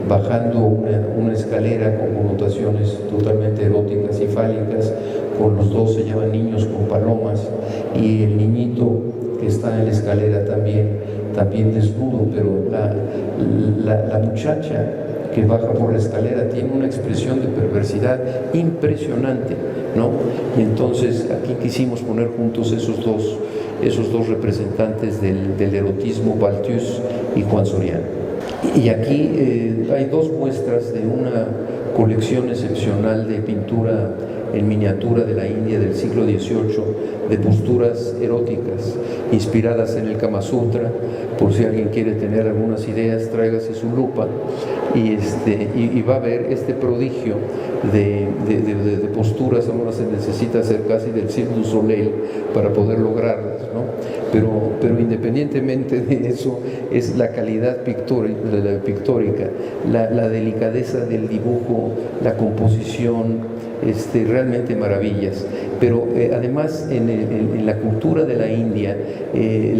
bajando una escalera con connotaciones totalmente eróticas y fálicas, con los dos se llaman niños con palomas, y el niñito que está en la escalera también desnudo, pero la muchacha que baja por la escalera tiene una expresión de perversidad impresionante, ¿no? Y entonces aquí quisimos poner juntos esos dos representantes del erotismo, Balthus y Juan Soriano. Y aquí hay dos muestras de una colección excepcional de pintura en miniatura de la India del siglo XVIII, de posturas eróticas inspiradas en el Kama Sutra. Por si alguien quiere tener algunas ideas, tráigase su lupa y va a ver este prodigio de posturas. Ahora se necesita hacer casi del Cirque du Soleil para poder lograrlas, ¿no? Pero independientemente de eso, es la calidad pictórica, la delicadeza del dibujo, la composición, realmente maravillas. Pero además en la cultura de la India,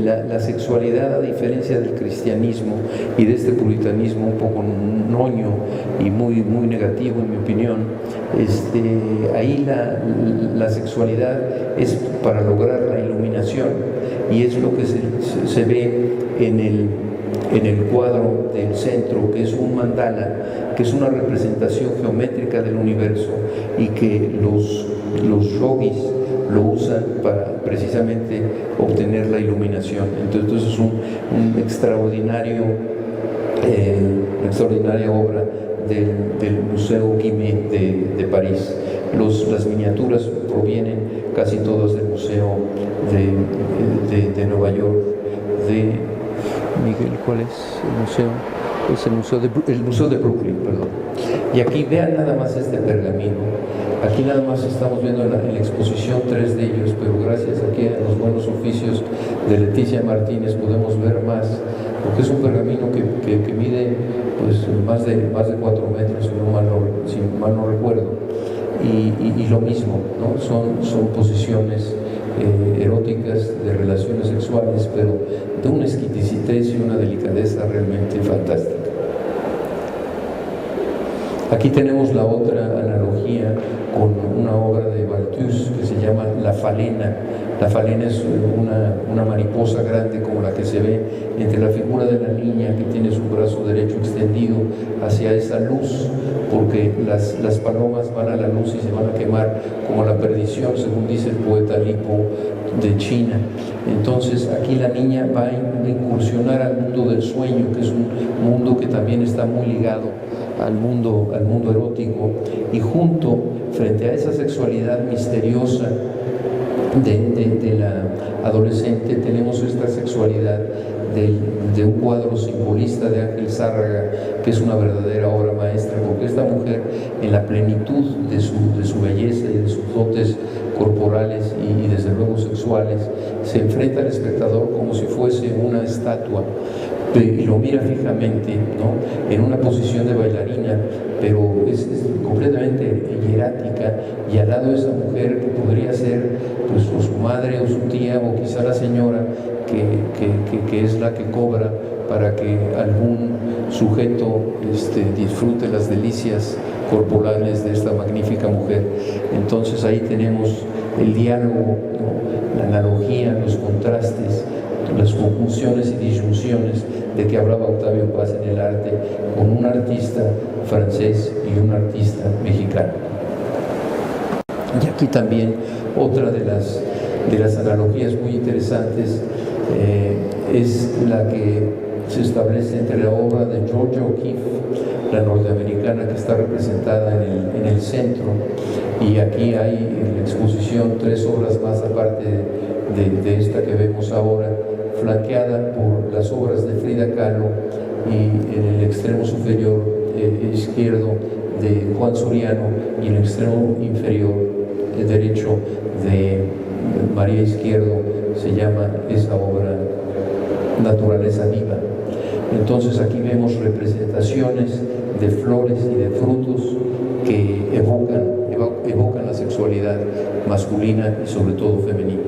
la sexualidad, a diferencia del cristianismo y de este puritanismo un poco noño y muy negativo, en mi opinión, ahí la sexualidad es para lograr la iluminación, y es lo que se ve en el cuadro del centro, que es un mandala, que es una representación geométrica del universo, y que los yogis lo usan para precisamente obtener la iluminación. Entonces es una extraordinaria obra del Museo Guimet de París. Las miniaturas provienen casi todas del Museo de Nueva York, de Miguel. ¿Cuál es el museo? Es el Museo de Brooklyn, perdón. Y aquí vean nada más este pergamino. Aquí nada más estamos viendo en la exposición 3 de ellos, pero gracias aquí a los buenos oficios de Leticia Martínez podemos ver más porque es un pergamino que mide pues, más de 4 metros, si mal no recuerdo, y lo mismo, ¿no? Son posiciones eróticas de relaciones sexuales, pero de una exquisitez y una delicadeza realmente fantástica. Aquí tenemos la otra analogía con una obra de Balthus que se llama La Falena. La falena es una mariposa grande como la que se ve entre la figura de la niña que tiene su brazo derecho extendido hacia esa luz, porque las palomas van a la luz y se van a quemar como la perdición, según dice el poeta Lipo de China. Entonces aquí la niña va a incursionar al mundo del sueño, que es un mundo que también está muy ligado al mundo erótico, y junto, frente a esa sexualidad misteriosa de la adolescente, tenemos esta sexualidad de un cuadro simbolista de Ángel Zárraga, que es una verdadera obra maestra, porque esta mujer, en la plenitud de su belleza y de sus dotes corporales y desde luego sexuales, se enfrenta al espectador como si fuese una estatua, y lo mira fijamente, ¿no? En una posición de bailarina, pero es completamente hierática, y al lado de esa mujer que podría ser pues, o su madre o su tía o quizá la señora que es la que cobra para que algún sujeto disfrute las delicias corporales de esta magnífica mujer. Entonces ahí tenemos el diálogo, ¿no? La analogía, los contrastes, las conjunciones y disyunciones de que hablaba Octavio Paz en el arte, con un artista francés y un artista mexicano. Y aquí también otra de las analogías muy interesantes es la que se establece entre la obra de Georgia O'Keeffe, la norteamericana, que está representada en el centro, y aquí hay en la exposición 3 obras más aparte de esta que vemos ahora, flanqueada por las obras de Frida Kahlo, y en el extremo superior izquierdo de Juan Soriano, y en el extremo inferior derecho de María Izquierdo se llama esa obra Naturaleza Viva. Entonces aquí vemos representaciones de flores y de frutos que evocan la sexualidad masculina y sobre todo femenina.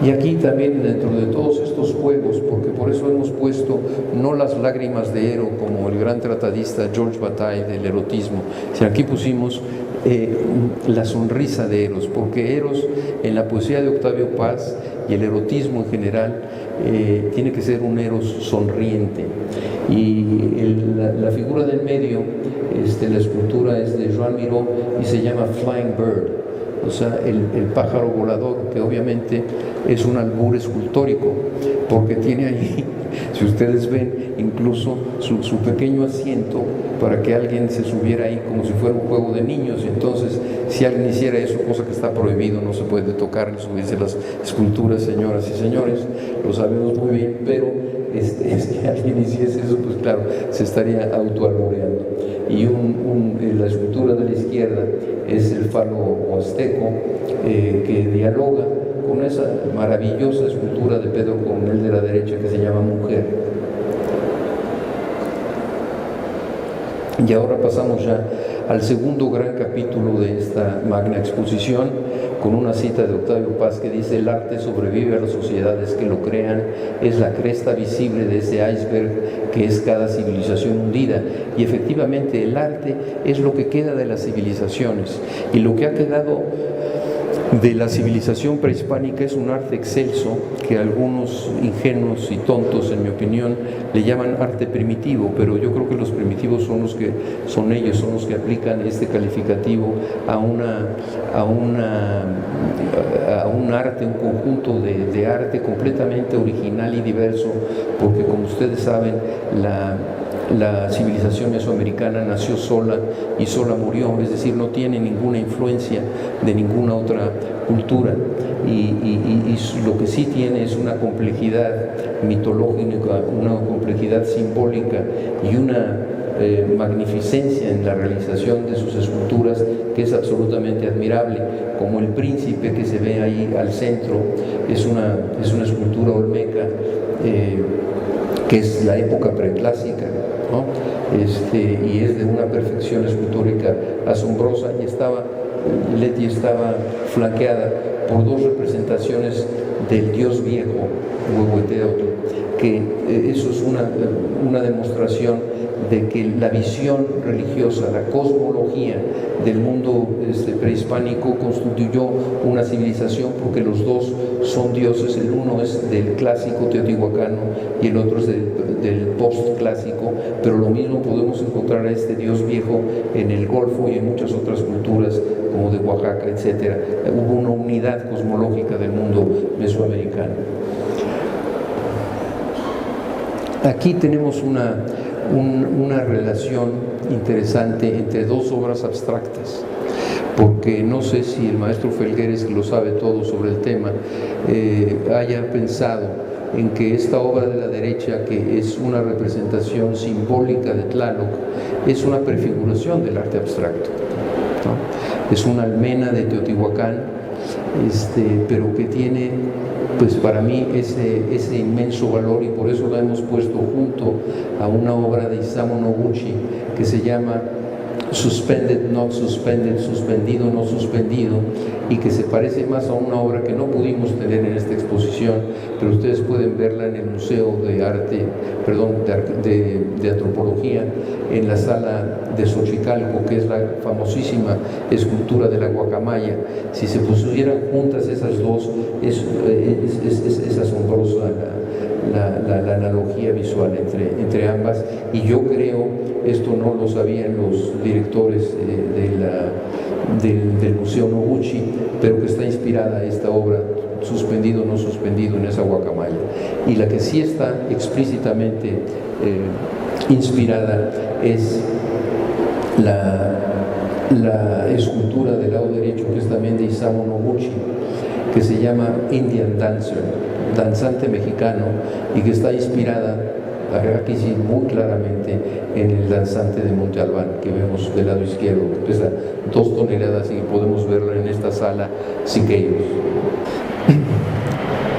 Y aquí también, dentro de todos estos juegos, porque por eso hemos puesto no las lágrimas de Ero como el gran tratadista Georges Bataille del erotismo, sino aquí pusimos la sonrisa de Eros, porque Eros en la poesía de Octavio Paz y el erotismo en general tiene que ser un Eros sonriente. Y la figura del medio, la escultura es de Joan Miró y se llama Flying Bird, o sea, el pájaro volador, que obviamente es un albur escultórico, porque tiene ahí, si ustedes ven, incluso su pequeño asiento para que alguien se subiera ahí como si fuera un juego de niños. Y entonces, si alguien hiciera eso, cosa que está prohibido, no se puede tocar ni subirse las esculturas, señoras y señores, lo sabemos muy bien, pero que alguien hiciese eso, pues claro, se estaría autoalboreando. Y la escultura de la izquierda es el falo huasteco, que dialoga con esa maravillosa escultura de Pedro Coronel de la derecha que se llama Mujer. Y ahora pasamos ya al segundo gran capítulo de esta magna exposición, con una cita de Octavio Paz que dice: el arte sobrevive a las sociedades que lo crean, es la cresta visible de ese iceberg que es cada civilización hundida. Y efectivamente el arte es lo que queda de las civilizaciones, y lo que ha quedado de la civilización prehispánica es un arte excelso que algunos ingenuos y tontos, en mi opinión, le llaman arte primitivo, pero yo creo que los primitivos son los que aplican este calificativo a un arte, un conjunto de arte completamente original y diverso, porque como ustedes saben, la civilización mesoamericana nació sola y sola murió, es decir, no tiene ninguna influencia de ninguna otra cultura, y lo que sí tiene es una complejidad mitológica, una complejidad simbólica y una magnificencia en la realización de sus esculturas que es absolutamente admirable, como el príncipe que se ve ahí al centro, es una escultura olmeca que es la época preclásica, ¿no? Y es de una perfección escultórica asombrosa, y Leti estaba flanqueada por dos representaciones del dios viejo, Huehueteotl, que eso es una demostración de que la visión religiosa, la cosmología del mundo prehispánico constituyó una civilización, porque los dos son dioses, el uno es del clásico teotihuacano y el otro es del postclásico, pero lo mismo podemos encontrar a este dios viejo en el Golfo y en muchas otras culturas como de Oaxaca, etc. Hubo una unidad cosmológica del mundo mesoamericano. Aquí tenemos una relación interesante entre dos obras abstractas, porque no sé si el maestro Felgueres, que lo sabe todo sobre el tema, haya pensado en que esta obra de la derecha, que es una representación simbólica de Tlaloc, es una prefiguración del arte abstracto, ¿no? Es una almena de Teotihuacán, pero que tiene, pues para mí, ese inmenso valor, y por eso la hemos puesto junto a una obra de Isamu Noguchi que se llama Suspended Not Suspended, suspendido no suspendido, y que se parece más a una obra que no pudimos tener en esta exposición, pero ustedes pueden verla en el Museo de Arte, de Antropología, en la sala de Xochicalco, que es la famosísima escultura de la guacamaya. Si se pusieran juntas esas dos, es asombrosa la analogía visual entre ambas, y yo creo, esto no lo sabían los directores del Museo Noguchi, pero que está inspirada esta obra, suspendido o no suspendido, en esa guacamaya. Y la que sí está explícitamente inspirada es la escultura del lado derecho, que es también de Isamu Noguchi, que se llama Indian Dancer, danzante mexicano, y que está inspirada, aquí sí, muy claramente en el danzante de Monte Albán, que vemos del lado izquierdo, que pesa 2 toneladas y podemos verlo en esta sala Siqueiros.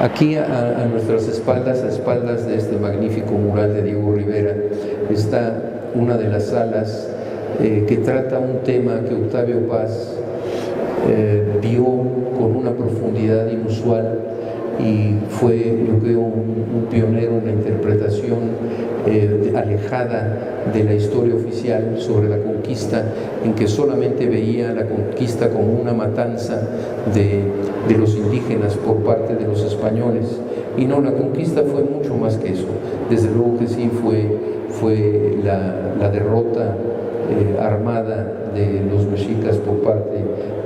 Aquí a nuestras espaldas, a espaldas de este magnífico mural de Diego Rivera, está una de las salas que trata un tema que Octavio Paz vio con una profundidad inusual, y fue, yo creo, un pionero en la interpretación alejada de la historia oficial sobre la conquista, en que solamente veía la conquista como una matanza de los indígenas por parte de los españoles. Y no, la conquista fue mucho más que eso. Desde luego que sí, fue la derrota armada de los mexicas por parte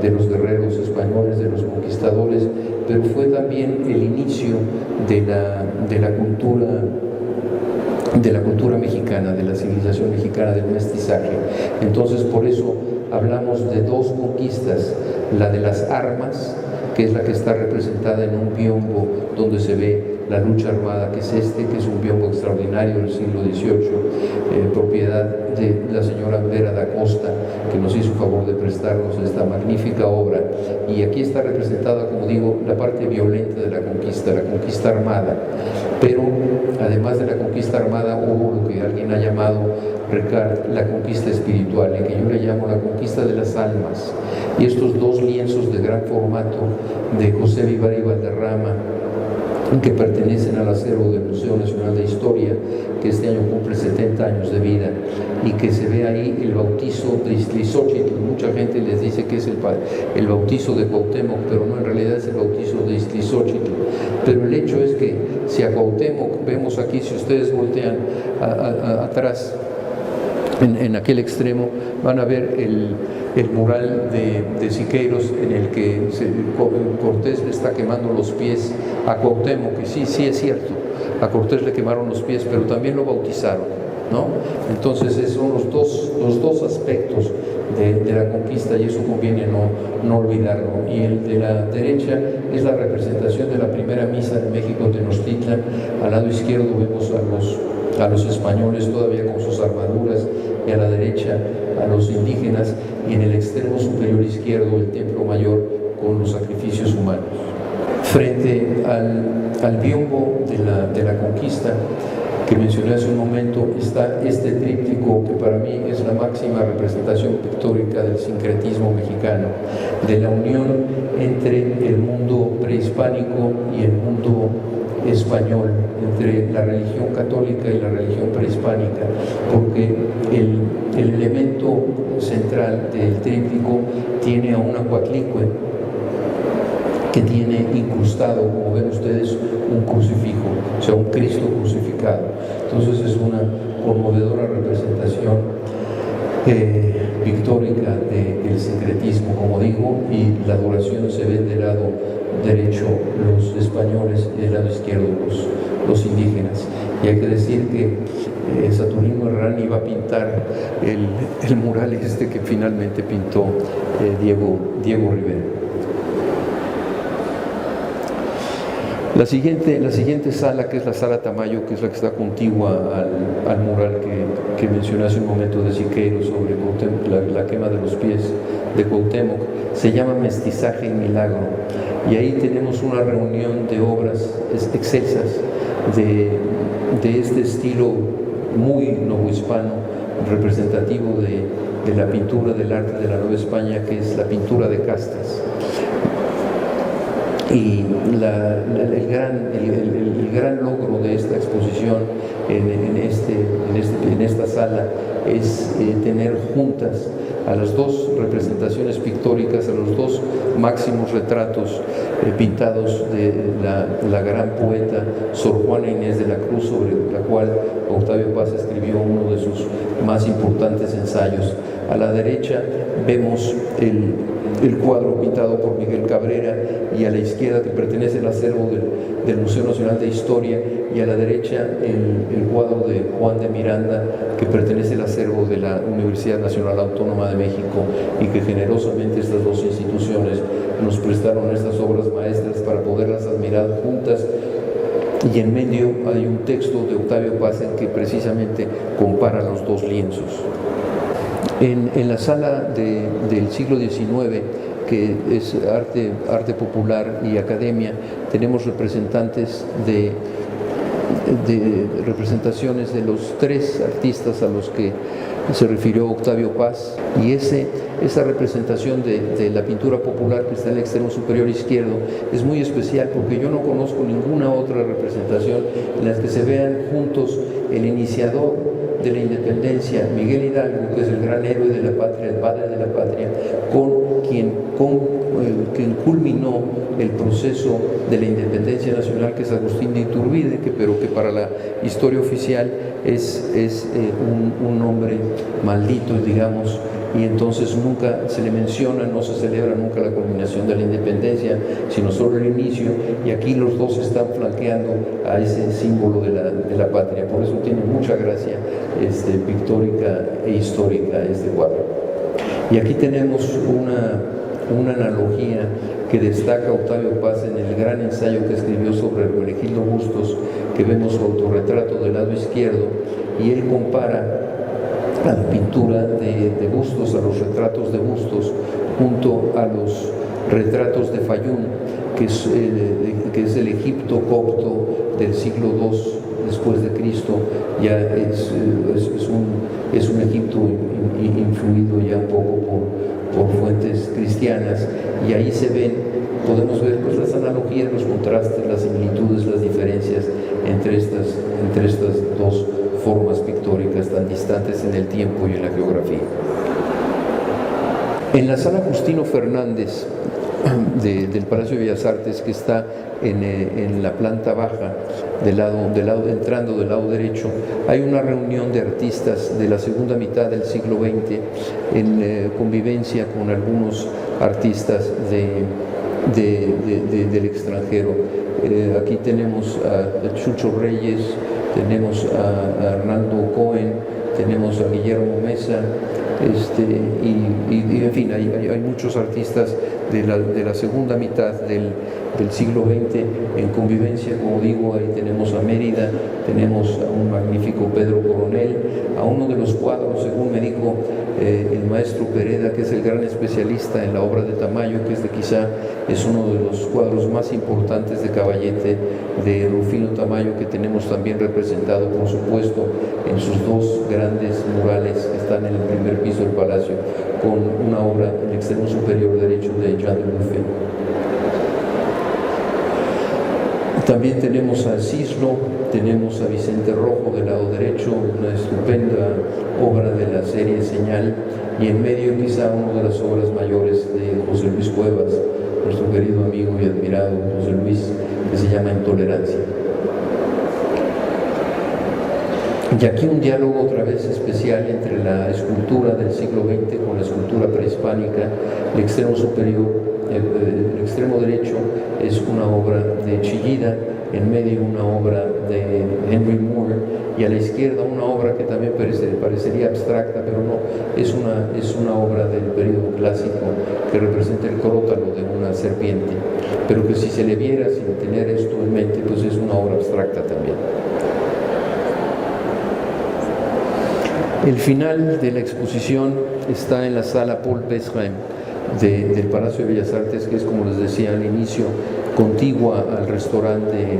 de los guerreros españoles, de los conquistadores, pero fue también el inicio de la cultura mexicana, de la civilización mexicana, del mestizaje. Entonces, por eso hablamos de dos conquistas: la de las armas, que es la que está representada en un biombo donde se ve la lucha armada, que es que es un biombo extraordinario del siglo XVIII, propiedad de la señora Vera da Costa, que nos hizo favor de prestarnos esta magnífica obra. Y aquí está representada, como digo, la parte violenta de la conquista armada. Pero además de la conquista armada, hubo lo que alguien ha llamado, Recart, la conquista espiritual, y que yo le llamo la conquista de las almas. Y estos dos lienzos de gran formato de José Vivar y Valderrama, que pertenecen al acervo del Museo Nacional de Historia, que este año cumple 70 años de vida, y que se ve ahí el bautizo de Iztlizóchitl. Mucha gente les dice que es el bautizo de Cuauhtémoc, pero no, en realidad es el bautizo de Iztlizóchitl. Pero el hecho es que si a Cuauhtémoc vemos aquí, si ustedes voltean atrás, en aquel extremo, van a ver el mural de Siqueiros, en el que Cortés le está quemando los pies a Cuauhtémoc, que sí es cierto, a Cortés le quemaron los pies, pero también lo bautizaron, ¿no? Entonces esos son los dos aspectos de la conquista, y eso conviene no olvidarlo. Y el de la derecha es la representación de la primera misa de México Tenochtitlan. Al lado izquierdo vemos a los españoles todavía con sus armaduras, y a la derecha a los indígenas, y en el extremo superior izquierdo el templo mayor con los sacrificios humanos. Frente al biombo de la conquista que mencioné hace un momento, está este tríptico que para mí es la máxima representación pictórica del sincretismo mexicano, de la unión entre el mundo prehispánico y el mundo español, entre la religión católica y la religión prehispánica, porque el elemento central del tríptico tiene a un Acuatlicue que tiene incrustado, como ven ustedes, un crucifijo, o sea, un Cristo crucificado. Entonces es una conmovedora representación pictórica del sincretismo, como digo, y la adoración se ve del lado derecho los españoles y del lado izquierdo los indígenas. Y hay que decir que Saturnino Herrán iba a pintar el mural este que finalmente pintó Diego Rivera. La siguiente sala, que es la sala Tamayo, que es la que está contigua al mural que mencioné hace un momento de Siqueiro sobre la quema de los pies de Cuauhtémoc, se llama Mestizaje y Milagro. Y ahí tenemos una reunión de obras excelsas de este estilo muy novohispano, representativo de la pintura del arte de la Nueva España, que es la pintura de castas. Y el gran logro de esta exposición en esta sala es tener juntas a las dos representaciones pictóricas, a los dos máximos retratos pintados de la gran poeta Sor Juana Inés de la Cruz, sobre la cual Octavio Paz escribió uno de sus más importantes ensayos. A la derecha vemos el cuadro pintado por Miguel Cabrera, y a la izquierda, que pertenece al acervo del Museo Nacional de Historia, y a la derecha el cuadro de Juan de Miranda, que pertenece al acervo de la Universidad Nacional Autónoma de México, y que generosamente estas dos instituciones nos prestaron estas obras maestras para poderlas admirar juntas. Y en medio hay un texto de Octavio Paz en que precisamente compara los dos lienzos. En la sala del siglo XIX, que es arte popular y academia, tenemos representantes de representaciones de los tres artistas a los que se refirió Octavio Paz, y esa representación de la pintura popular que está en el extremo superior izquierdo es muy especial, porque yo no conozco ninguna otra representación en la que se vean juntos el iniciador de la independencia, Miguel Hidalgo, que es el gran héroe de la patria, el padre de la patria, con quien culminó el proceso de la independencia nacional, que es Agustín de Iturbide, pero que para la historia oficial es un nombre maldito, digamos, y entonces nunca se le menciona, no se celebra nunca la culminación de la independencia, sino solo el inicio, y aquí los dos están flanqueando a ese símbolo de la patria. Por eso tiene mucha gracia pictórica e histórica este cuadro. Y aquí tenemos una analogía que destaca Octavio Paz en el gran ensayo que escribió sobre Hermenegildo Bustos, que vemos su autorretrato del lado izquierdo, y él compara a la pintura de Bustos, a los retratos de Bustos, junto a los retratos de Fayún, que es el Egipto copto del siglo II después de Cristo. Ya es un Egipto influido ya un poco por fuentes cristianas, y ahí podemos ver pues las analogías, los contrastes, las similitudes, las diferencias entre estas dos formas pictóricas tan distantes en el tiempo y en la geografía. En la sala Justino Fernández del Palacio de Bellas Artes, que está en la planta baja, entrando del lado derecho, hay una reunión de artistas de la segunda mitad del siglo XX en convivencia con algunos artistas del extranjero. Aquí tenemos a Chucho Reyes, tenemos a Hernando Cohen, tenemos a Guillermo Mesa, y en fin, hay muchos artistas de la segunda mitad del siglo XX en convivencia. Como digo, ahí tenemos a Mérida, tenemos a un magnífico Pedro Coronel, a uno de los cuadros, según me dijo el maestro Pereda, que es el gran especialista en la obra de Tamayo, que quizá es uno de los cuadros más importantes de Caballete, de Rufino Tamayo, que tenemos también representado, por supuesto, en sus dos grandes murales que están en el primer piso del Palacio, con una obra en el extremo superior derecho de Jean de Buffet. También tenemos a Cislo, tenemos a Vicente Rojo del lado derecho, una estupenda obra de la serie Señal, y en medio quizá una de las obras mayores de José Luis Cuevas, nuestro querido amigo y admirado José Luis, que se llama Intolerancia. Y aquí un diálogo otra vez especial entre la escultura del siglo XX con la escultura prehispánica. El extremo superior, el extremo derecho es una obra de Chillida, en medio una obra de Henry Moore, y a la izquierda una obra que también parecería abstracta, pero no, es una obra del periodo clásico que representa el crótalo de una serpiente, pero que si se le viera sin tener esto en mente, pues es una obra abstracta también. El final de la exposición está en la sala Paul Besserin del Palacio de Bellas Artes, que es, como les decía al inicio, contigua al restaurante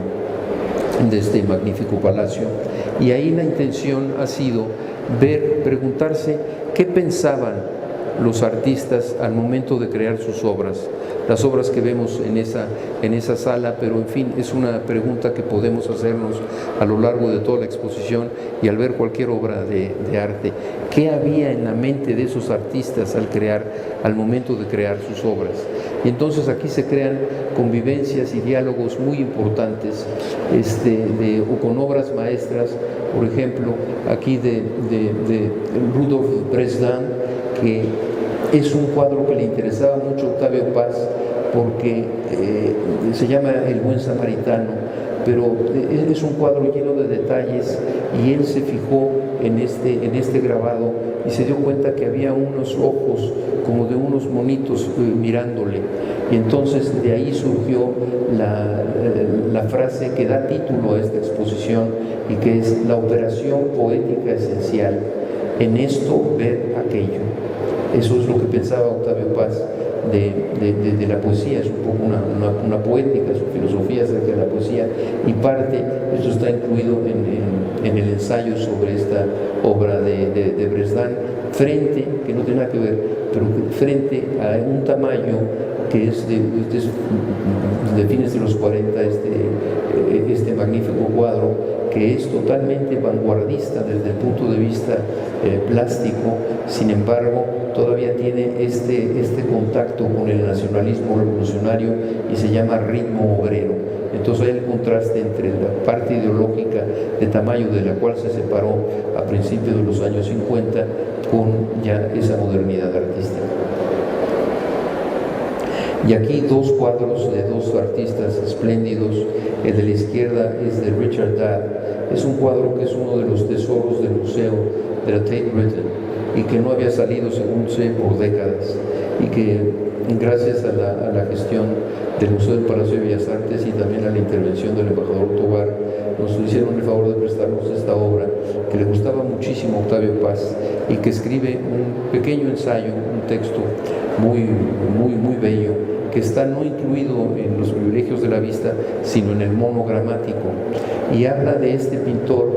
de este magnífico palacio. Y ahí la intención ha sido preguntarse qué pensaban los artistas al momento de crear sus obras, las obras que vemos en esa sala, pero en fin, es una pregunta que podemos hacernos a lo largo de toda la exposición y al ver cualquier obra de arte. ¿Qué había en la mente de esos artistas al momento de crear sus obras? Y entonces aquí se crean convivencias y diálogos muy importantes o con obras maestras, por ejemplo, aquí de Rudolf Bresdan, que es un cuadro que le interesaba mucho a Octavio Paz, porque se llama El Buen Samaritano, pero es un cuadro lleno de detalles, y él se fijó en este grabado y se dio cuenta que había unos ojos como de unos monitos mirándole, y entonces de ahí surgió la frase que da título a esta exposición y que es: la operación poética esencial, en esto ver aquello. Eso es lo que pensaba Octavio Paz de la poesía. Es un poco una poética, su filosofía acerca de la poesía, y esto está incluido en el ensayo sobre esta obra de Bresdan, que no tiene nada que ver, pero frente a un Tamayo que es de fines de los 40, este magnífico cuadro, que es totalmente vanguardista desde el punto de vista plástico. Sin embargo, todavía tiene este contacto con el nacionalismo revolucionario y se llama Ritmo Obrero. Entonces hay el contraste entre la parte ideológica de Tamayo, de la cual se separó a principios de los años 50, con ya esa modernidad artística. Y aquí dos cuadros de dos artistas espléndidos. El de la izquierda es de Richard Dadd. Es un cuadro que es uno de los tesoros del museo de la Tate Britain y que no había salido, según sé, por décadas, y que gracias a la gestión del Museo del Palacio de Bellas Artes y también a la intervención del embajador Tovar, nos hicieron el favor de prestarnos esta obra que le gustaba muchísimo a Octavio Paz, y que escribe un pequeño ensayo, un texto muy bello, que está no incluido en los privilegios de la vista, sino en el monogramático, y habla de este pintor,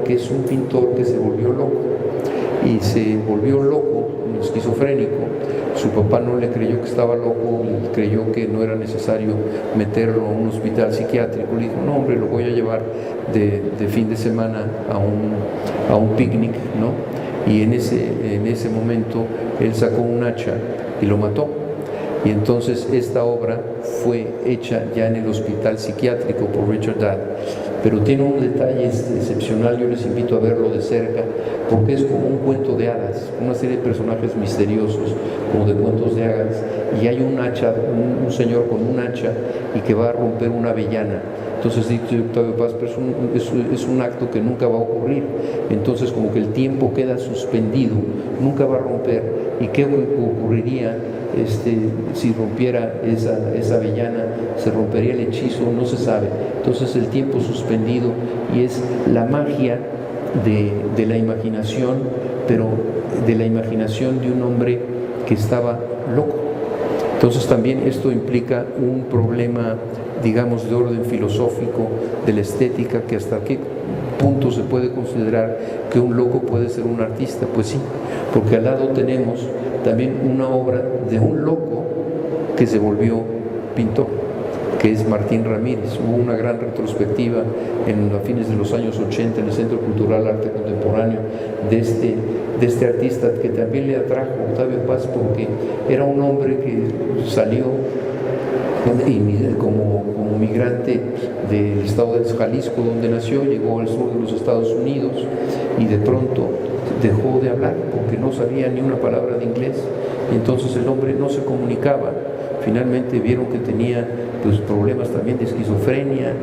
que es un pintor que se volvió loco, esquizofrénico. Su papá no le creyó que estaba loco, le creyó que no era necesario meterlo a un hospital psiquiátrico. Le dijo: no, hombre, lo voy a llevar de fin de semana a un picnic, ¿no? Y en ese momento él sacó un hacha y lo mató. Y entonces esta obra fue hecha ya en el hospital psiquiátrico por Richard Dadd, pero tiene un detalle excepcional. Yo les invito a verlo de cerca, porque es como un cuento de hadas, una serie de personajes misteriosos, como de cuentos de hadas, y hay un señor con un hacha y que va a romper una avellana. Entonces dice Octavio Paz, pero es un acto que nunca va a ocurrir. Entonces como que el tiempo queda suspendido, nunca va a romper. ¿Y qué ocurriría si rompiera esa avellana? ¿Se rompería el hechizo? No se sabe. Entonces el tiempo suspendido, y es la magia de la imaginación, pero de la imaginación de un hombre que estaba loco. Entonces también esto implica un problema, digamos, de orden filosófico, de la estética, que hasta qué punto se puede considerar que un loco puede ser un artista. Pues sí, porque al lado tenemos también una obra de un loco que se volvió pintor, que es Martín Ramírez. Hubo una gran retrospectiva a fines de los años 80 en el Centro Cultural Arte Contemporáneo de este artista, que también le atrajo a Octavio Paz porque era un hombre que salió como migrante del estado de Jalisco, donde nació, llegó al sur de los Estados Unidos y de pronto dejó de hablar porque no sabía ni una palabra de inglés. Y entonces el hombre no se comunicaba. Finalmente vieron que tenía problemas también de esquizofrenia,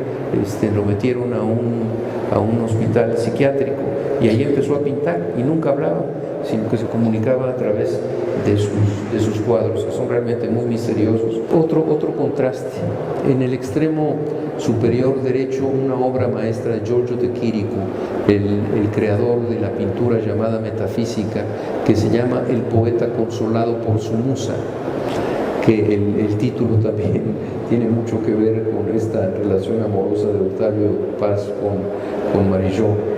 lo metieron a un hospital psiquiátrico y ahí empezó a pintar y nunca hablaba, sino que se comunicaba a través de sus cuadros, que son realmente muy misteriosos. Otro contraste, en el extremo superior derecho, una obra maestra de Giorgio de Chirico, el creador de la pintura llamada metafísica, que se llama El poeta consolado por su musa, que el título también tiene mucho que ver con esta relación amorosa de Octavio Paz con Marillot.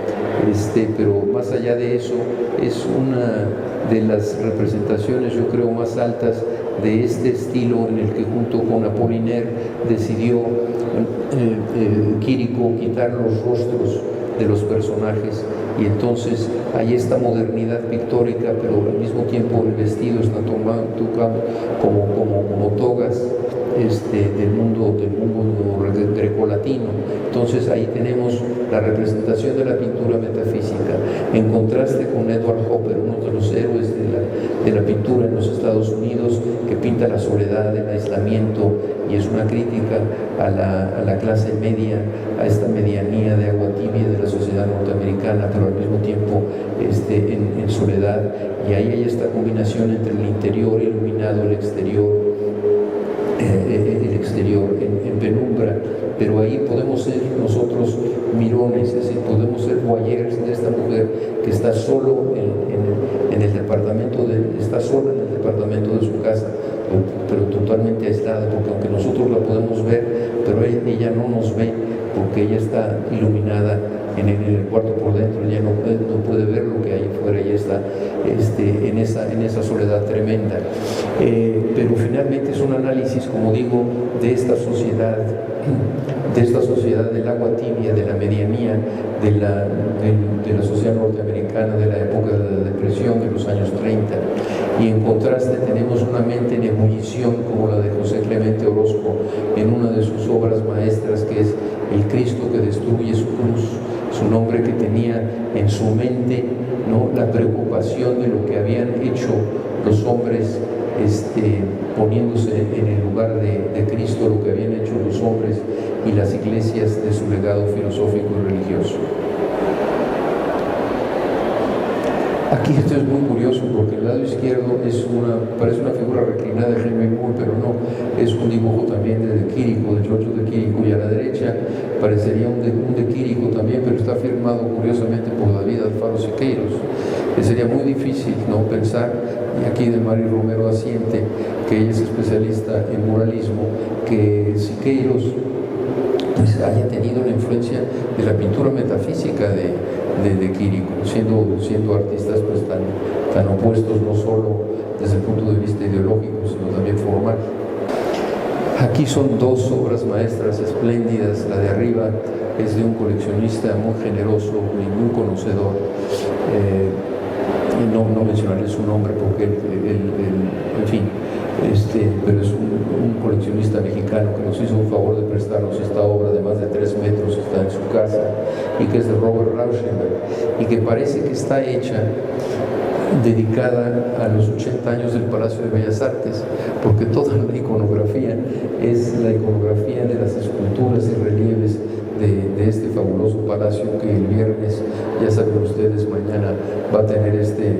Pero más allá de eso, es una de las representaciones, yo creo, más altas de este estilo, en el que junto con Apollinaire decidió Chirico quitar los rostros de los personajes, y entonces hay esta modernidad pictórica, pero al mismo tiempo el vestido está tomado como togas del mundo grecolatino. Entonces ahí tenemos la representación de la pintura metafísica, en contraste con Edward Hopper, uno de los héroes de la pintura en los Estados Unidos, que pinta la soledad, el aislamiento, y es una crítica a la clase media, a esta medianía de agua tibia de la sociedad norteamericana, pero al mismo tiempo en soledad. Y ahí hay esta combinación entre el interior iluminado, el exterior en penumbra, pero ahí podemos ser nosotros mirones, es decir, podemos ser voyeurs de esta mujer que está solo en el departamento está sola en el departamento de su casa, pero totalmente aislada, porque aunque nosotros la podemos ver, pero ella no nos ve, porque ella está iluminada en el cuarto por dentro, ella no puede ver lo que hay afuera, ella está en esa soledad tremenda. Pero finalmente es un análisis, como digo, de esta sociedad del agua tibia, de la medianía, de la sociedad norteamericana, de la época de la depresión, de los años 30. Y en contraste tenemos una mente en ebullición como la de José Clemente Orozco en una de sus obras maestras, que es El Cristo que destruye su cruz. Es un hombre que tenía en su mente, ¿no?, la preocupación de lo que habían hecho los hombres, poniéndose en el lugar de Cristo, lo que habían hecho los hombres y las iglesias de su legado filosófico y religioso. Aquí esto es muy curioso, porque el lado izquierdo parece una figura reclinada de Hemingway Moore, pero no, es un dibujo también de Chirico, de Giorgio de Chirico, y a la derecha parecería un de Chirico también, pero está firmado curiosamente por David Alfaro Siqueiros. Sería muy difícil no pensar, y aquí de Mari Romero asiente, que ella es especialista en muralismo, que Siqueiros haya tenido la influencia de la pintura metafísica de Chirico, siendo artistas tan opuestos, no solo desde el punto de vista ideológico, sino también formal. Aquí son dos obras maestras espléndidas. La de arriba es de un coleccionista muy generoso y muy conocedor. No mencionaré su nombre porque en fin, pero es un coleccionista mexicano que nos hizo un favor de prestarnos esta obra de más de 3 metros, que está en su casa, y que es de Robert Rauschenberg, y que parece que está hecha dedicada a los 80 años del Palacio de Bellas Artes, porque toda la iconografía es la iconografía de las esculturas y relieves de este fabuloso palacio que el viernes, ya saben ustedes, mañana va a tener este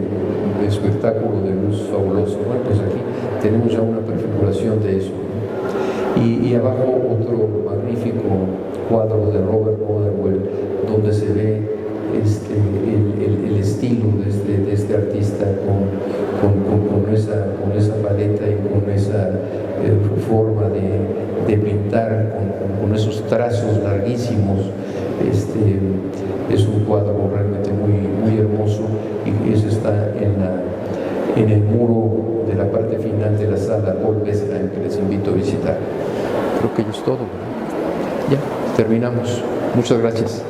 espectáculo de luz fabuloso. Bueno, pues aquí tenemos ya una prefiguración de eso. Y abajo otro magnífico cuadro de Robert Motherwell, donde se ve el estilo de este artista con esa paleta y con esa forma de pintar, con esos trazos larguísimos. Es un cuadro realmente muy hermoso, y ese está en el muro de la parte final de la sala Paul Gessheim, que les invito a visitar. Creo que ya es todo, ¿verdad? Ya, terminamos. Muchas gracias.